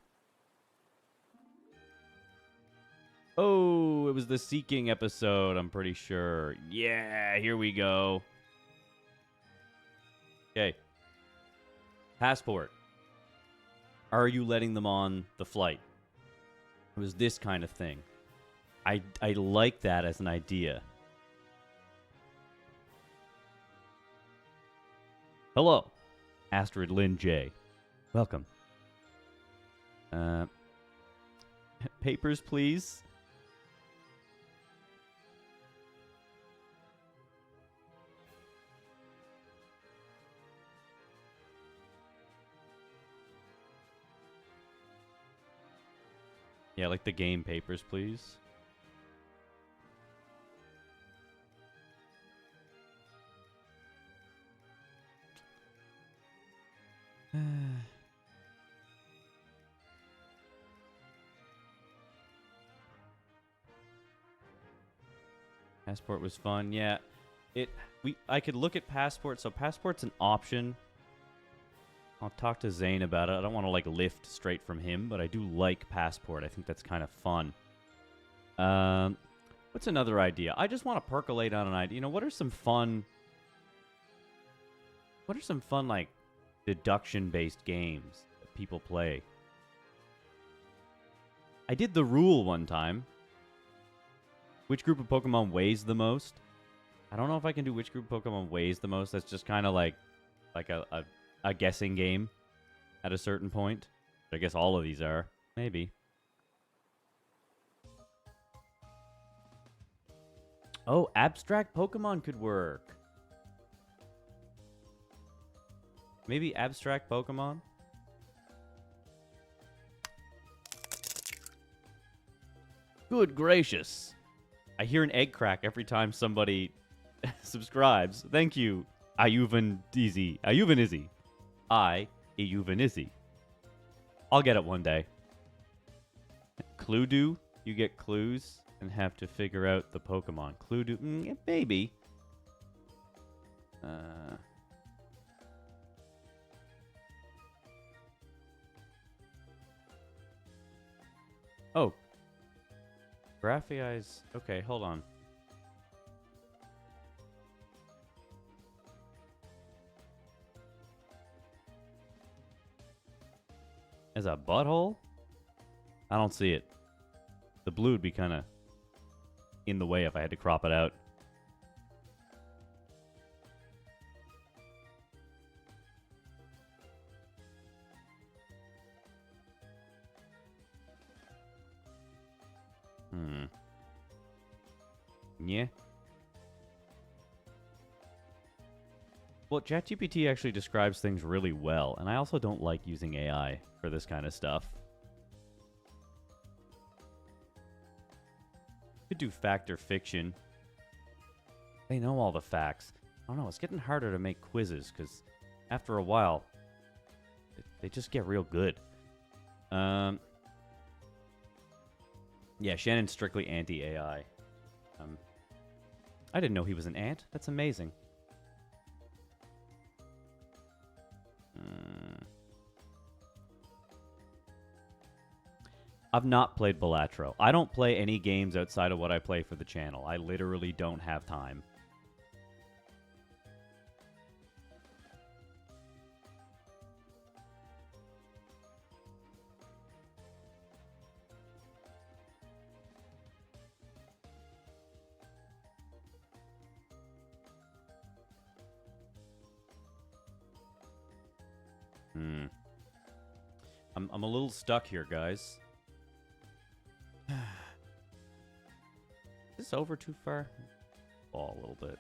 Oh, it was the Seeking episode, I'm pretty sure. Yeah, here we go. Okay. Passport. Are you letting them on the flight? It was this kind of thing. I like that as an idea. Hello, Astrid Lynn J. Welcome. Papers, please. Yeah, like the game Papers, please. Passport was fun. Yeah, I could look at Passport. So Passport's an option. I'll talk to Zane about it. I don't want to like lift straight from him, but I do like Passport. I think that's kind of fun. What's another idea? I just want to percolate on an idea. You know, what are some fun, like, deduction-based games that people play? I did the rule one time. Which group of Pokemon weighs the most? I don't know if I can do which group of Pokemon weighs the most. That's just kind of like a guessing game at a certain point. I guess all of these are. Maybe. Oh, abstract Pokemon could work. Maybe abstract Pokemon? Good gracious. I hear an egg crack every time somebody subscribes. Thank you, Ayuvanizzi. Ayuvanizzi. I'll get it one day. Cluedo, you get clues and have to figure out the Pokemon. Cluedo, yeah, maybe. Oh. Graphiai's... Okay, hold on. As a butthole? I don't see it. The blue would be kind of in the way if I had to crop it out. Yeah. Well, ChatGPT actually describes things really well, and I also don't like using AI for this kind of stuff. Could do fact or fiction. They know all the facts. I don't know, it's getting harder to make quizzes, because after a while, they just get real good. Yeah, Shannon's strictly anti-AI. I didn't know he was an ant. That's amazing. I've not played Balatro. I don't play any games outside of what I play for the channel. I literally don't have time. I'm a little stuck here, guys. Is this over too far? Fall a little bit.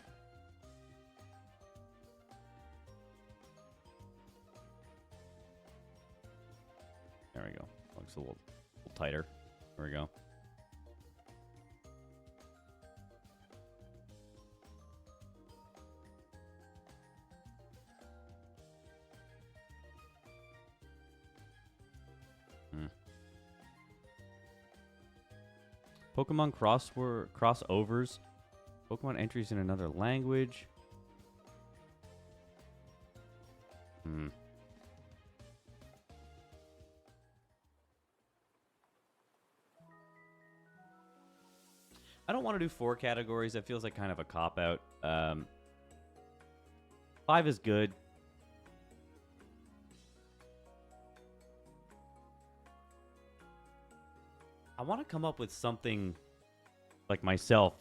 There we go. Looks a little tighter. There we go. Pokemon crossovers. Pokemon entries in another language. I don't want to do 4 categories. That feels like kind of a cop-out. 5 is good. I want to come up with something like myself,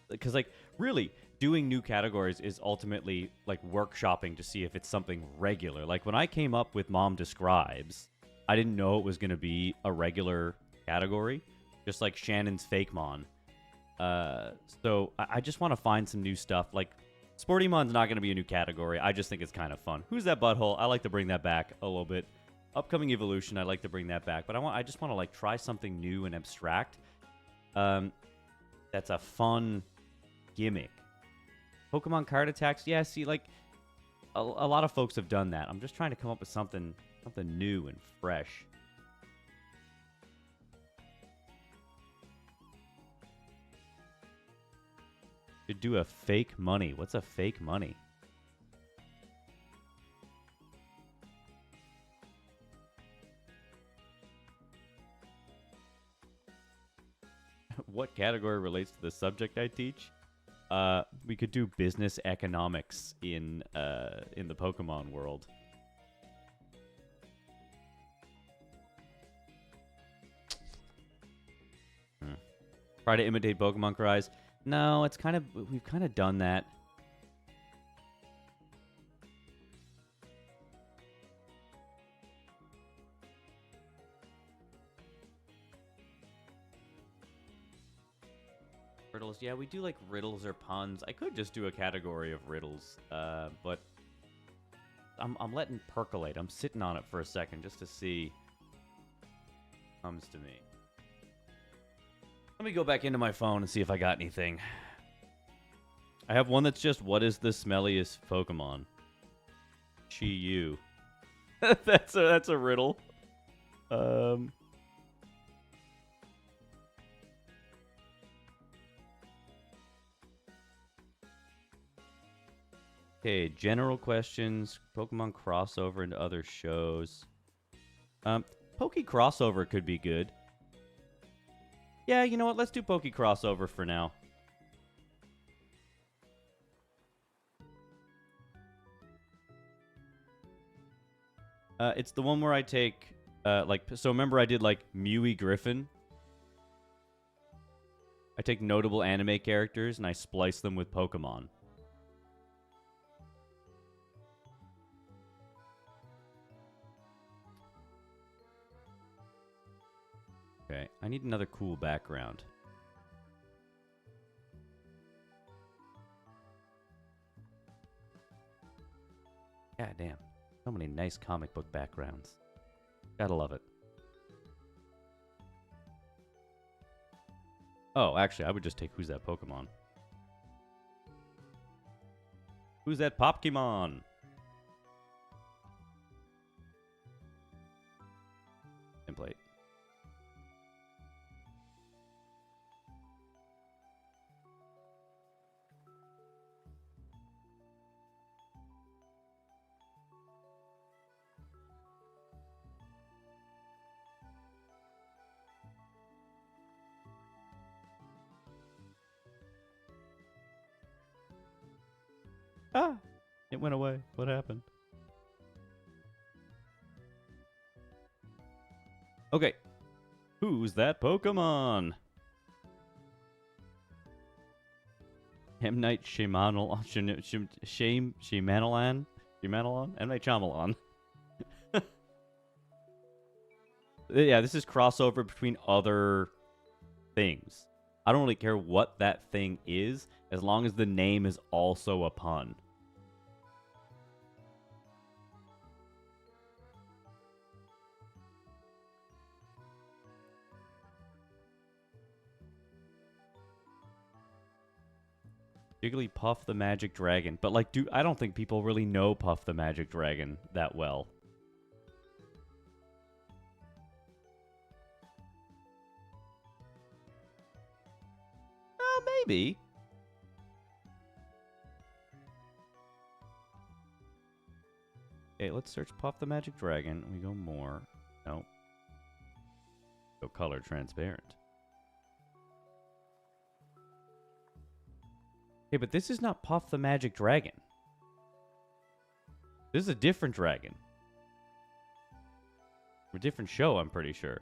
because like really doing new categories is ultimately like workshopping to see if it's something regular. Like when I came up with Mom Describes, I didn't know it was going to be a regular category, just like Shannon's Fakemon. So I just want to find some new stuff. Like Sportymon's not going to be a new category. I just think it's kind of fun. Who's that butthole? I like to bring that back a little bit. Upcoming evolution, I'd like to bring that back, but I just want to like try something new and abstract. That's a fun gimmick. Pokemon card attacks, yeah. See, like a lot of folks have done that. I'm just trying to come up with something new and fresh. Should do a fake money. What's a fake money? what category relates to the subject I teach. We could do business economics in the Pokemon world. Try to imitate Pokemon cries. No, it's kind of we've kind of done that. Riddles, yeah, we do like riddles or puns. I could just do a category of riddles, but I'm letting percolate. I'm sitting on it for a second just to see what comes to me. Let me go back into my phone and see if I got anything. I have one that's just, what is the smelliest Pokemon? Chi-Yu. That's a riddle. Okay, general questions, Pokemon crossover into other shows. Poke crossover could be good. Yeah, you know what? Let's do Poke crossover for now. It's the one where I take, so remember I did, Mewy Griffin? I take notable anime characters and I splice them with Pokemon. Okay, I need another cool background. God damn. So many nice comic book backgrounds. Gotta love it. Oh, actually, I would just take Who's That Pokemon? Who's that Popkemon? Template. Ah! It went away. What happened? Okay. Who's that Pokemon? M. Night Shyamalan? Shyamalan? M. Night Shyamalan. Yeah, this is crossover between other things. I don't really care what that thing is, as long as the name is also a pun. Jigglypuff the Magic Dragon. But, I don't think people really know Puff the Magic Dragon that well. Oh, maybe. Okay, let's search Puff the Magic Dragon. We go more. Nope. Go color transparent. Okay, but this is not Puff the Magic Dragon. This is a different dragon. A different show, I'm pretty sure.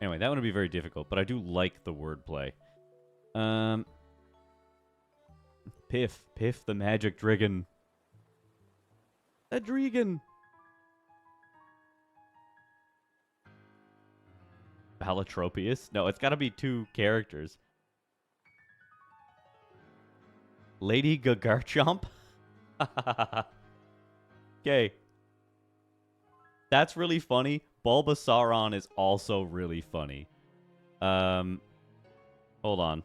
Anyway, that one would be very difficult, but I do like the wordplay. Piff the Magic Dragon. A Dragon. Balatropius? No, it's gotta be two characters. Lady Gagarchomp? Okay. That's really funny. Bulbasauron is also really funny. Hold on.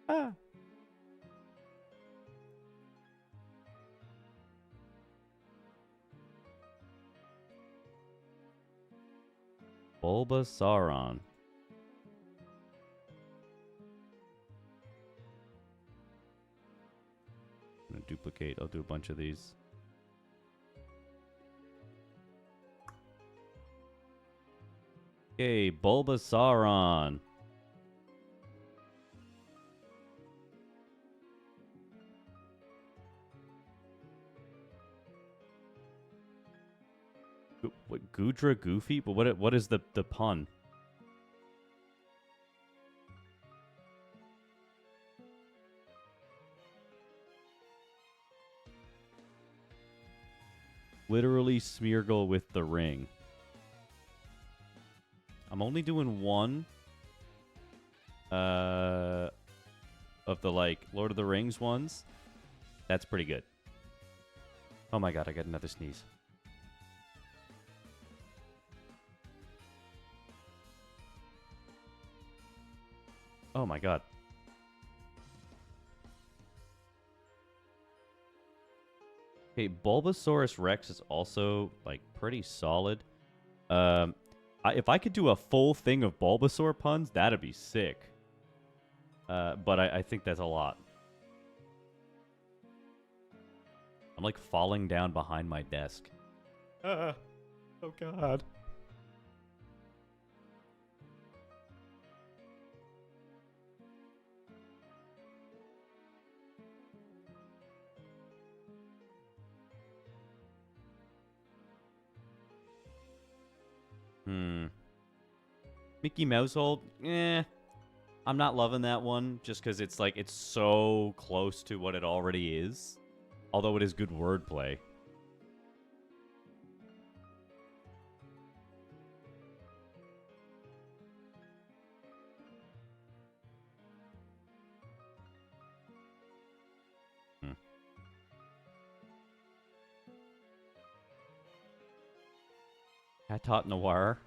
Ah. Bulbasauron. I'm gonna duplicate. I'll do a bunch of these. Okay, Bulbasauron. What, Gudra Goofy? But what is the pun? Literally Smeargle with the ring. I'm only doing one of the like Lord of the Rings ones. That's pretty good. Oh my god, I got another sneeze. Oh my god. Okay, Bulbasaurus Rex is also like pretty solid. If I could do a full thing of Bulbasaur puns, that'd be sick. But I think that's a lot. I'm like falling down behind my desk. Oh god. Mickey Mouse Hold? I'm not loving that one just because it's like it's so close to what it already is. Although it is good wordplay. Hatot Noir.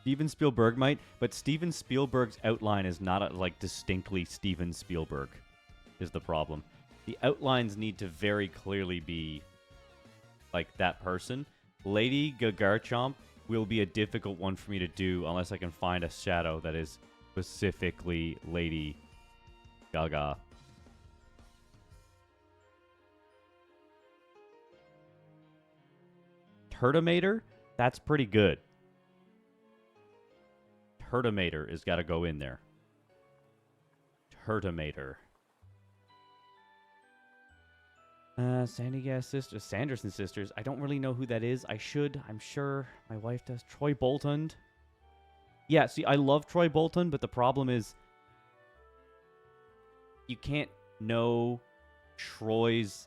Steven Spielberg might, but Steven Spielberg's outline is not like distinctly Steven Spielberg is the problem. The outlines need to very clearly be like that person. Lady Gagarchomp will be a difficult one for me to do unless I can find a shadow that is specifically Lady Gaga. Turtomator? That's pretty good. Turtomator has got to go in there. Turtomator. Sandy Sisters. Sanderson Sisters. I don't really know who that is. I should. I'm sure my wife does. Troy Bolton. Yeah, see, I love Troy Bolton, but the problem is you can't know Troy's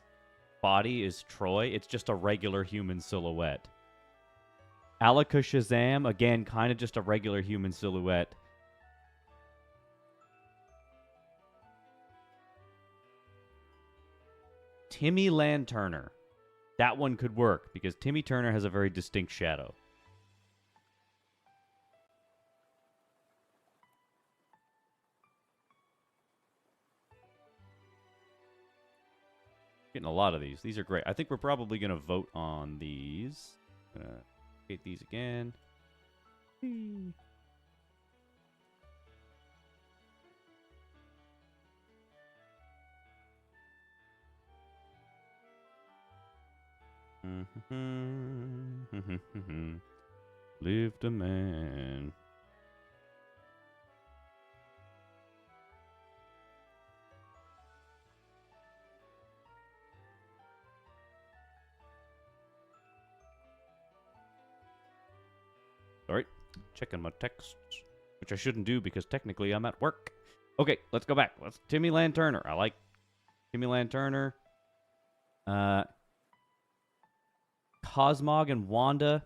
body is Troy. It's just a regular human silhouette. Alaka Shazam, again, kind of just a regular human silhouette. Timmy Lanturner. That one could work, because Timmy Turner has a very distinct shadow. Getting a lot of these. These are great. I think we're probably going to vote on these. Gonna get these again. Lived a man. Alright, checking my texts, which I shouldn't do because technically I'm at work. Okay, let's go back. Let's Timmy Lanturner. I like Timmy Lanturner. Cosmog and Wanda,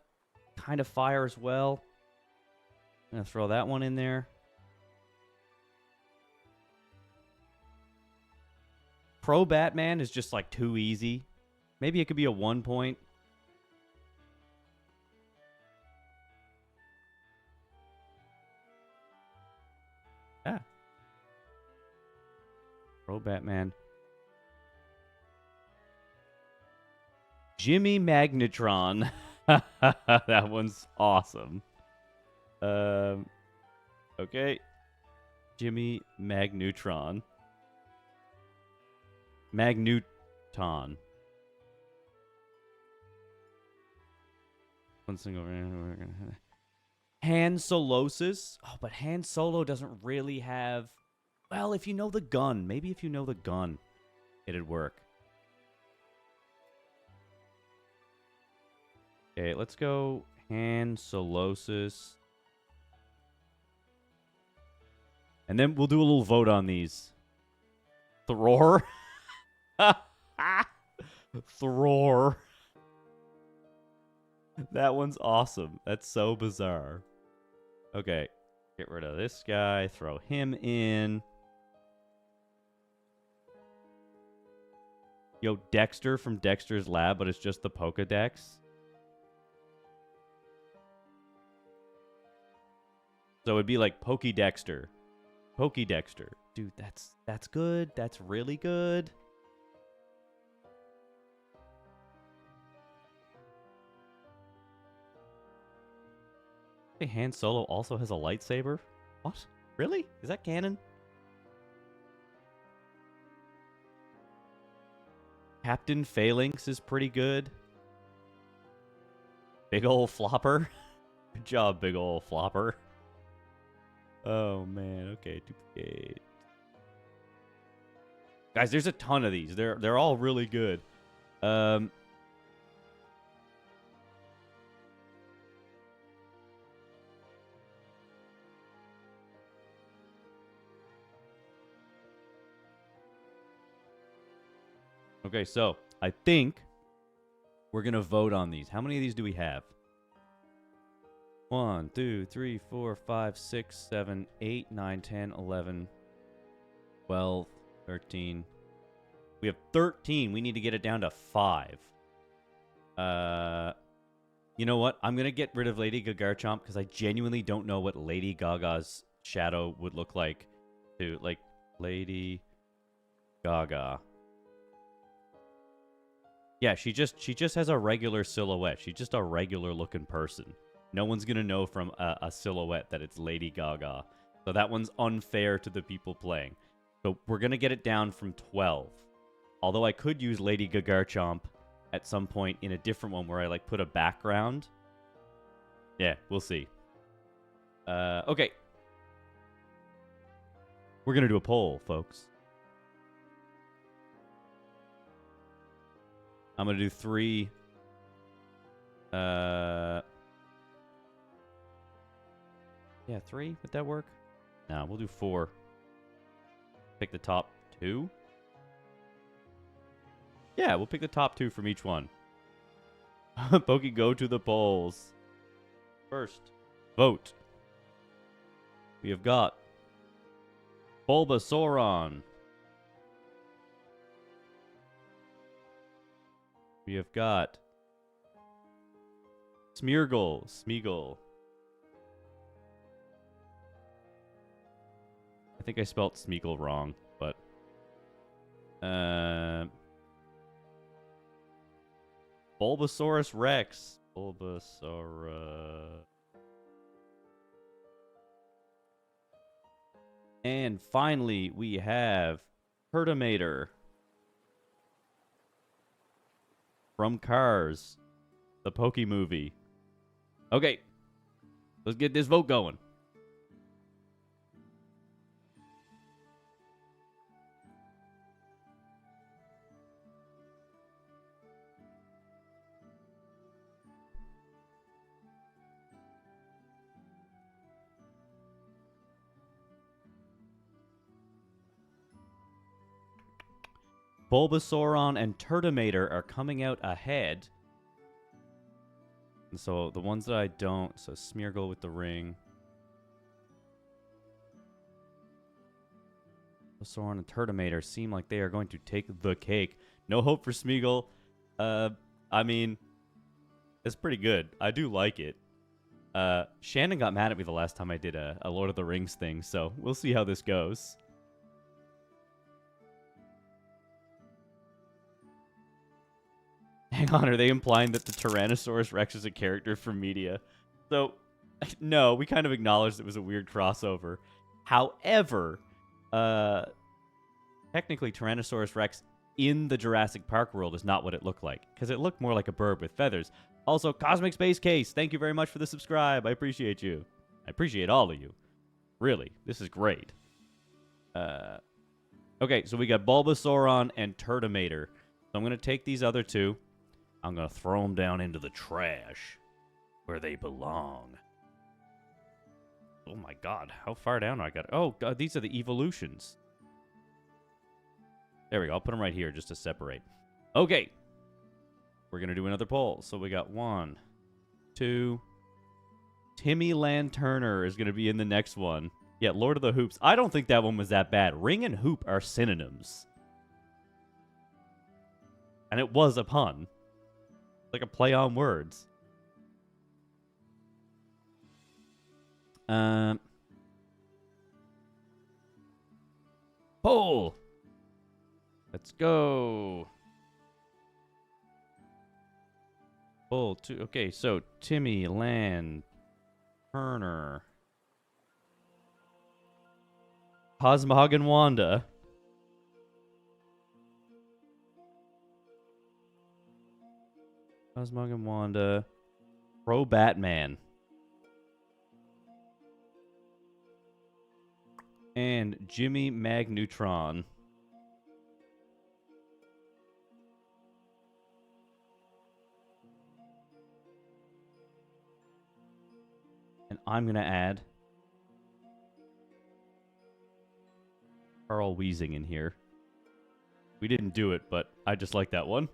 kind of fire as well. I'm going to throw that one in there. Pro Batman is just like too easy. Maybe it could be a 1 point. Yeah. Pro Batman. Jimmy Magnetron. That one's awesome. Okay. Jimmy Magnetron. Magneton. One single. Han Solosis. Oh, but Han Solo doesn't really have... Well, if you know the gun. Maybe if you know the gun, it'd work. Okay, let's go Han Solosis. And then we'll do a little vote on these. Thror. Thror. That one's awesome. That's so bizarre. Okay. Get rid of this guy. Throw him in. Yo, Dexter from Dexter's Lab, but it's just the Pokedex. So it'd be like Pokedexter. Pokedexter. Dude, that's good. That's really good. Hey, Han Solo also has a lightsaber? What? Really? Is that canon? Captain Phalanx is pretty good. Big ol' flopper. Good job, big ol' flopper. Oh, man. Okay, duplicate. Guys, there's a ton of these. They're all really good. Okay, so I think we're going to vote on these. How many of these do we have? 1, 2, 3, 4, 5, 6, 7, 8, 9, 10, 11, 12, 13. We have 13. We need to get it down to 5. You know what? I'm going to get rid of Lady Gagarchomp because I genuinely don't know what Lady Gaga's shadow would look like. To like Lady Gaga. Yeah, she just has a regular silhouette. She's just a regular looking person. No one's going to know from a silhouette that it's Lady Gaga. So that one's unfair to the people playing. So we're going to get it down from 12. Although I could use Lady Gagarchomp at some point in a different one where I like put a background. Yeah, we'll see. Okay. We're going to do a poll, folks. I'm going to do 3. Yeah, 3? Would that work? No, we'll do 4. Pick the top 2. Yeah, we'll pick the top 2 from each one. Pokey, go to the polls. First, vote. We have got Bulbasauron. We have got Smeagol. I think I spelled Smeagol wrong, but Bulbasaurus Rex. And finally, we have Pertimator from Cars, the Poke movie. Okay, let's get this vote going. Bulbasauron and Turtomator are coming out ahead. And so the ones that I don't, so Smeargle with the ring. Bulbasauron and Turtomator seem like they are going to take the cake. No hope for Smeagol. I mean, it's pretty good. I do like it. Shannon got mad at me the last time I did a Lord of the Rings thing, so we'll see how this goes. Hang on, are they implying that the Tyrannosaurus Rex is a character from media? So, no, we kind of acknowledged it was a weird crossover. However, technically Tyrannosaurus Rex in the Jurassic Park world is not what it looked like, because it looked more like a bird with feathers. Also, Cosmic Space Case, thank you very much for the subscribe. I appreciate you. I appreciate all of you. Really, this is great. Okay, so we got Bulbasauron and Turtomator. So I'm going to take these other two. I'm going to throw them down into the trash where they belong. Oh my god, how far down do I got? Oh, god, these are the evolutions. There we go. I'll put them right here just to separate. Okay. We're going to do another poll. So we got 1, 2. Timmy Lanturner is going to be in the next one. Yeah, Lord of the Hoops. I don't think that one was that bad. Ring and hoop are synonyms. And it was a pun. Like a play on words. Poll. Let's go. Poll 2. Okay, so Timmy Land Turner. Cosmog and Wanda. Cosmog and Wanda. Pro Batman. And Jimmy Magnutron. And I'm going to add Carl Weezing in here. We didn't do it, but I just like that one.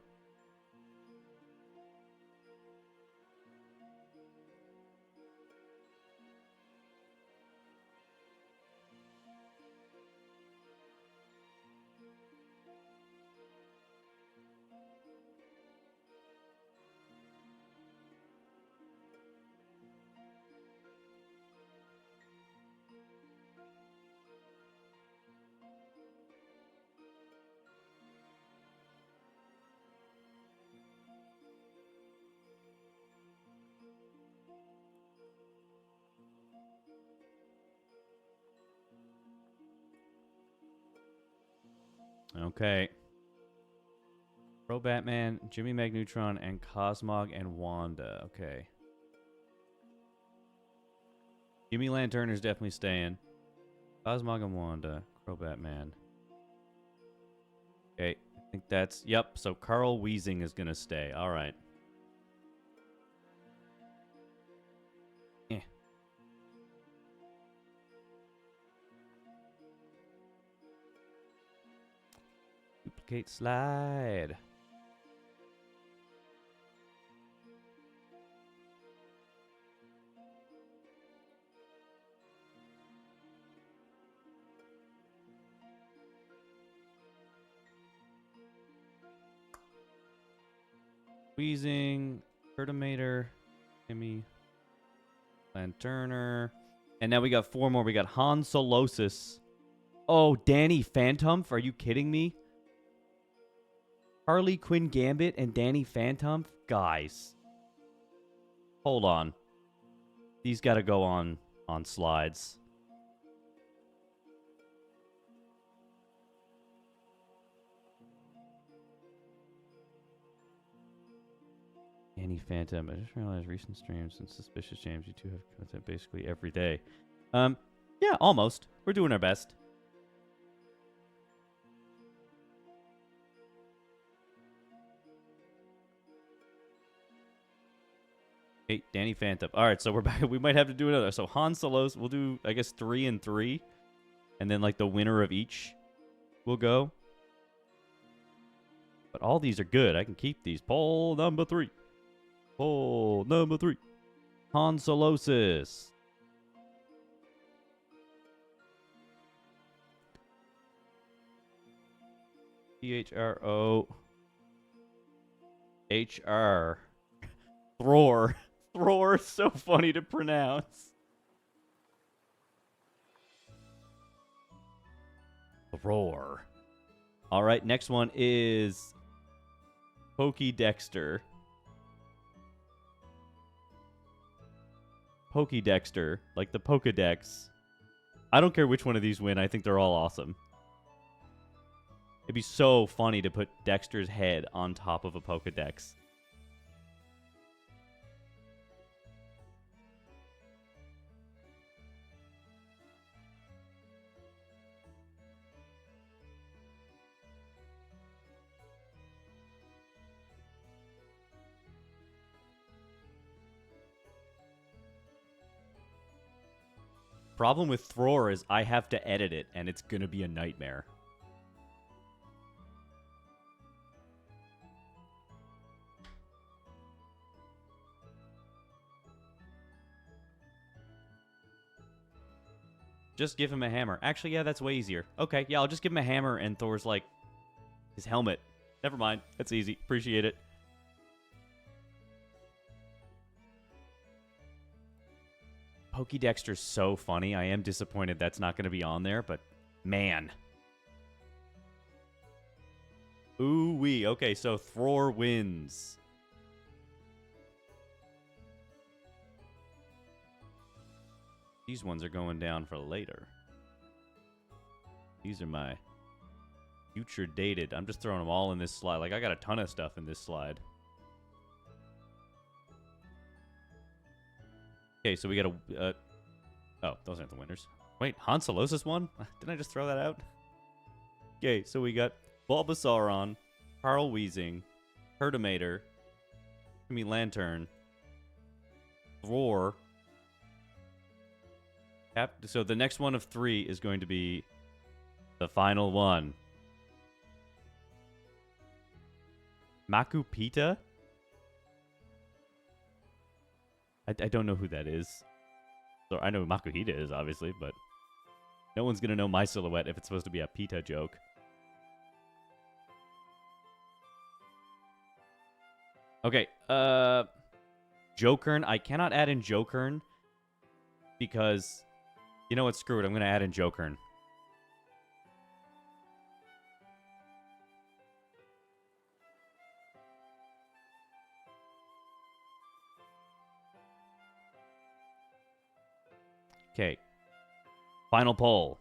Okay. Pro Batman, Jimmy Magnutron, and Cosmog and Wanda. Okay. Jimmy Lanturner's definitely staying. Cosmog and Wanda. Pro Batman. Okay. I think that's... Yep. So Carl Weezing is going to stay. All right. Eh. Duplicate slide. Weezing, Perturbator, Timmy, Lanturner. And now we got 4 more. We got Han Solosis. Oh, Danny Phantom? Are you kidding me? Harley Quinn Gambit and Danny Phantom? Guys. Hold on. These gotta go on slides. Danny Phantom. I just realized recent streams and Suspicious James, you two have content basically every day. Yeah, almost. We're doing our best. Hey, Danny Phantom. All right, so we're back. We might have to do another. So Han Solo's, we'll do, I guess, 3 and 3. And then, like, the winner of each will go. But all these are good. I can keep these. Poll number 3. Poll number 3. Han Solosis. THRO. HR. Thror. Thror, so funny to pronounce. Thror. All right, next one is Pokédexter. Pokédexter, like the Pokédex. I don't care which one of these win. I think they're all awesome. It'd be so funny to put Dexter's head on top of a Pokédex. Problem with Thror is I have to edit it, and it's gonna be a nightmare. Just give him a hammer. Actually, yeah, that's way easier. Okay, yeah, I'll just give him a hammer, and Thor's like, his helmet. Never mind. That's easy. Appreciate it. Pokédexter's so funny. I am disappointed that's not going to be on there, but man. Ooh-wee. Okay, so Thror wins. These ones are going down for later. These are my future dated. I'm just throwing them all in this slide. Like, I got a ton of stuff in this slide. Okay, so we got a... oh, those aren't the winners. Wait, Han Solosis won? Didn't I just throw that out? Okay, so we got Bulbasauron, Carl Weezing, Herdimator, Jimmy Lantern, Roar. So the next one of 3 is going to be the final one. Makupita? I don't know who that is. So I know who Makuhita is, obviously, but no one's going to know my silhouette if it's supposed to be a Pita joke. Okay, Jokern. I cannot add in Jokern because, you know what, screw it. I'm going to add in Jokern. Okay. Final poll.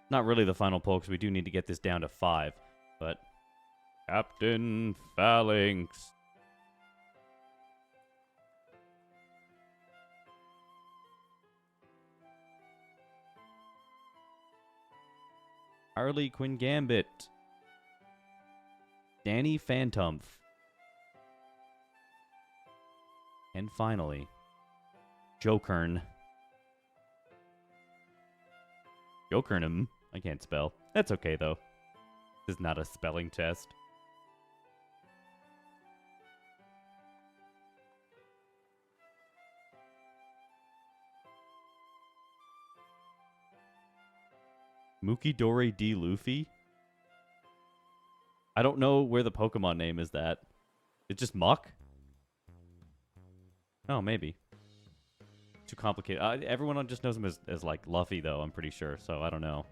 Not really the final poll, because we do need to get this down to 5. But Captain Phalanx. Harley Quinn Gambit. Danny Phantom. And finally, Jokern. Jokernum. I can't spell. That's okay, though. This is not a spelling test. Mukidori D. Luffy? I don't know where the Pokemon name is that. It's just Muck? Oh, maybe. Too complicated. Everyone just knows him as like, Luffy, though, I'm pretty sure. So, I don't know.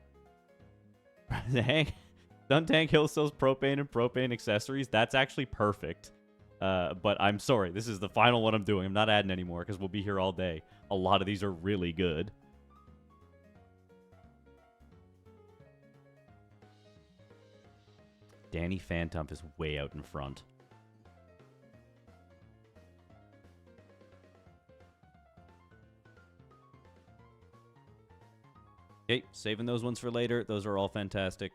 Duntank Hill sells propane and propane accessories. That's actually perfect. But I'm sorry. This is the final one I'm doing. I'm not adding any more because we'll be here all day. A lot of these are really good. Danny Phantom is way out in front. Okay, saving those ones for later. Those are all fantastic.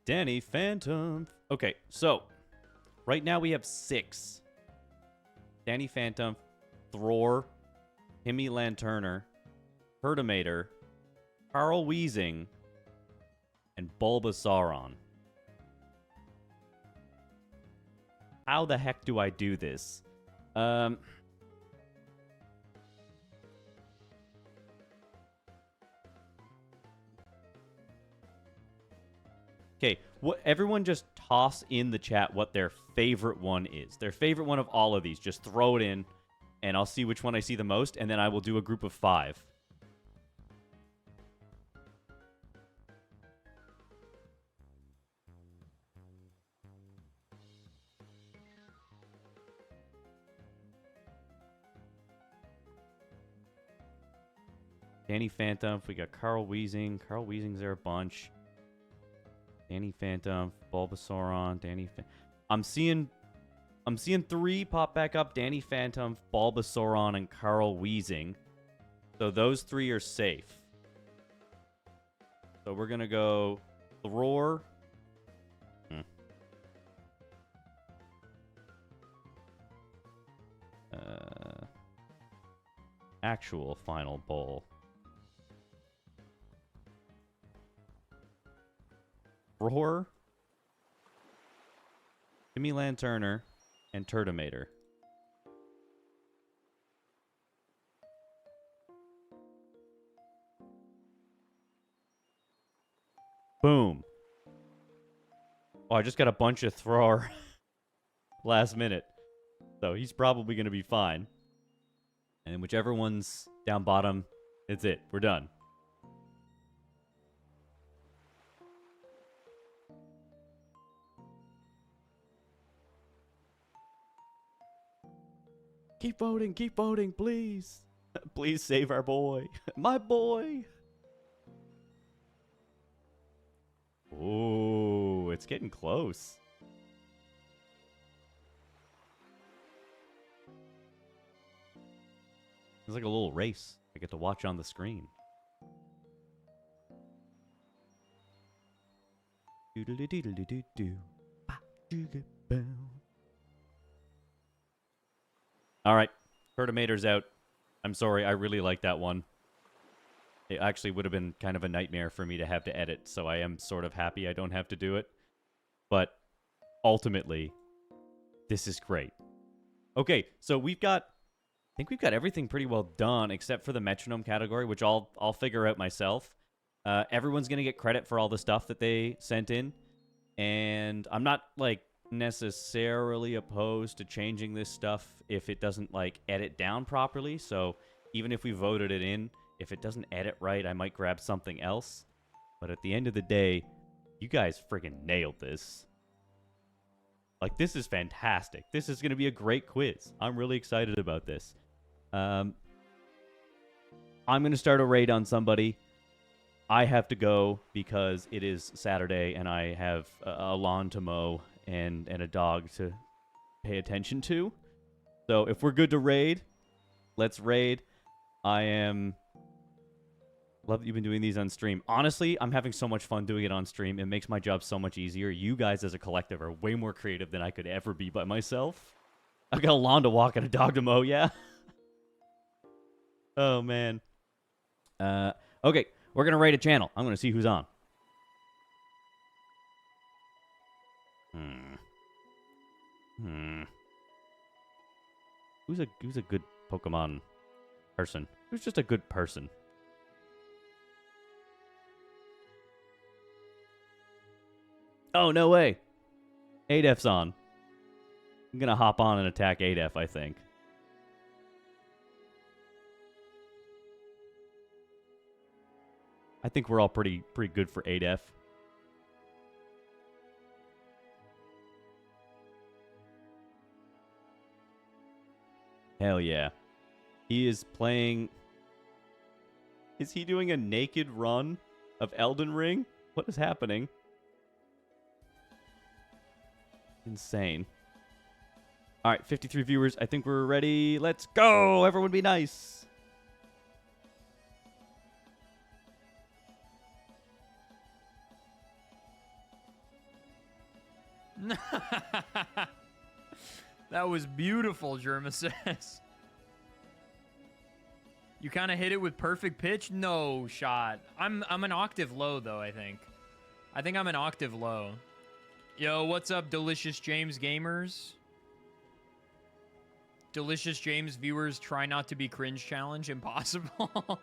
Danny Phantom. Okay, so right now we have 6. Danny Phantom, Thror, Timmy Lanturner, Herdimator, Carl Weezing, and Bulbasauron. How the heck do I do this? Okay, everyone just toss in the chat what their favorite one is. Their favorite one of all of these. Just throw it in, and I'll see which one I see the most, and then I will do a group of 5. Danny Phantom. We got Carl Weezing. Carl Weezing's there a bunch. Danny Phantom, Bulbasauron, I'm seeing 3 pop back up. Danny Phantom, Bulbasauron, and Carl Weezing. So those 3 are safe. So we're gonna go Roar. Actual final bowl. Roar, Jimmy Lanturner, and Turtomator. Boom. Oh, I just got a bunch of thrower last minute. So he's probably going to be fine. And then whichever one's down bottom, it's it. We're done. Keep voting, please. Please save our boy. My boy. Oh, it's getting close. It's like a little race I get to watch on the screen. All right, Turtomator's out. I'm sorry, I really like that one. It actually would have been kind of a nightmare for me to have to edit, so I am sort of happy I don't have to do it. But ultimately, this is great. Okay, so I think we've got everything pretty well done, except for the metronome category, which I'll figure out myself. Everyone's gonna get credit for all the stuff that they sent in, and I'm not like necessarily opposed to changing this stuff if it doesn't like edit down properly. So even if we voted it in, if it doesn't edit right, I might grab something else. But at the end of the day, you guys freaking nailed this. Like, this is fantastic. This is going to be a great quiz. I'm really excited about this. I'm going to start a raid on somebody. I have to go because it is Saturday and I have a lawn to mow and a dog to pay attention to. So if we're good to raid, let's raid. Love that you've been doing these on stream. Honestly, I'm having so much fun doing it on stream. It makes my job so much easier. You guys as a collective are way more creative than I could ever be by myself. I've got a lawn to walk and a dog to mow, yeah? Oh, man. Okay, we're going to raid a channel. I'm going to see who's on. Who's a good Pokemon person? Who's just a good person? Oh, no way. Adef's on. I'm going to hop on and attack Adef, I think. I think we're all pretty good for Adef. Hell yeah. He is playing... Is he doing a naked run of Elden Ring? What is happening? Insane. All right, 53 viewers. I think we're ready. Let's go. Everyone be nice. That was beautiful, Germa says. You kind of hit it with perfect pitch? No shot. I'm an octave low, though, I think. I think I'm an octave low. Yo, what's up, DeliciousJames gamers? DeliciousJames viewers try not to be cringe challenge. Impossible.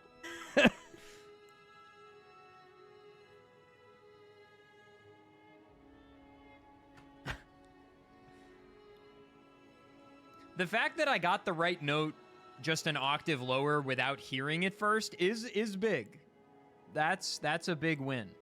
The fact that I got the right note just an octave lower without hearing it first is big. That's a big win.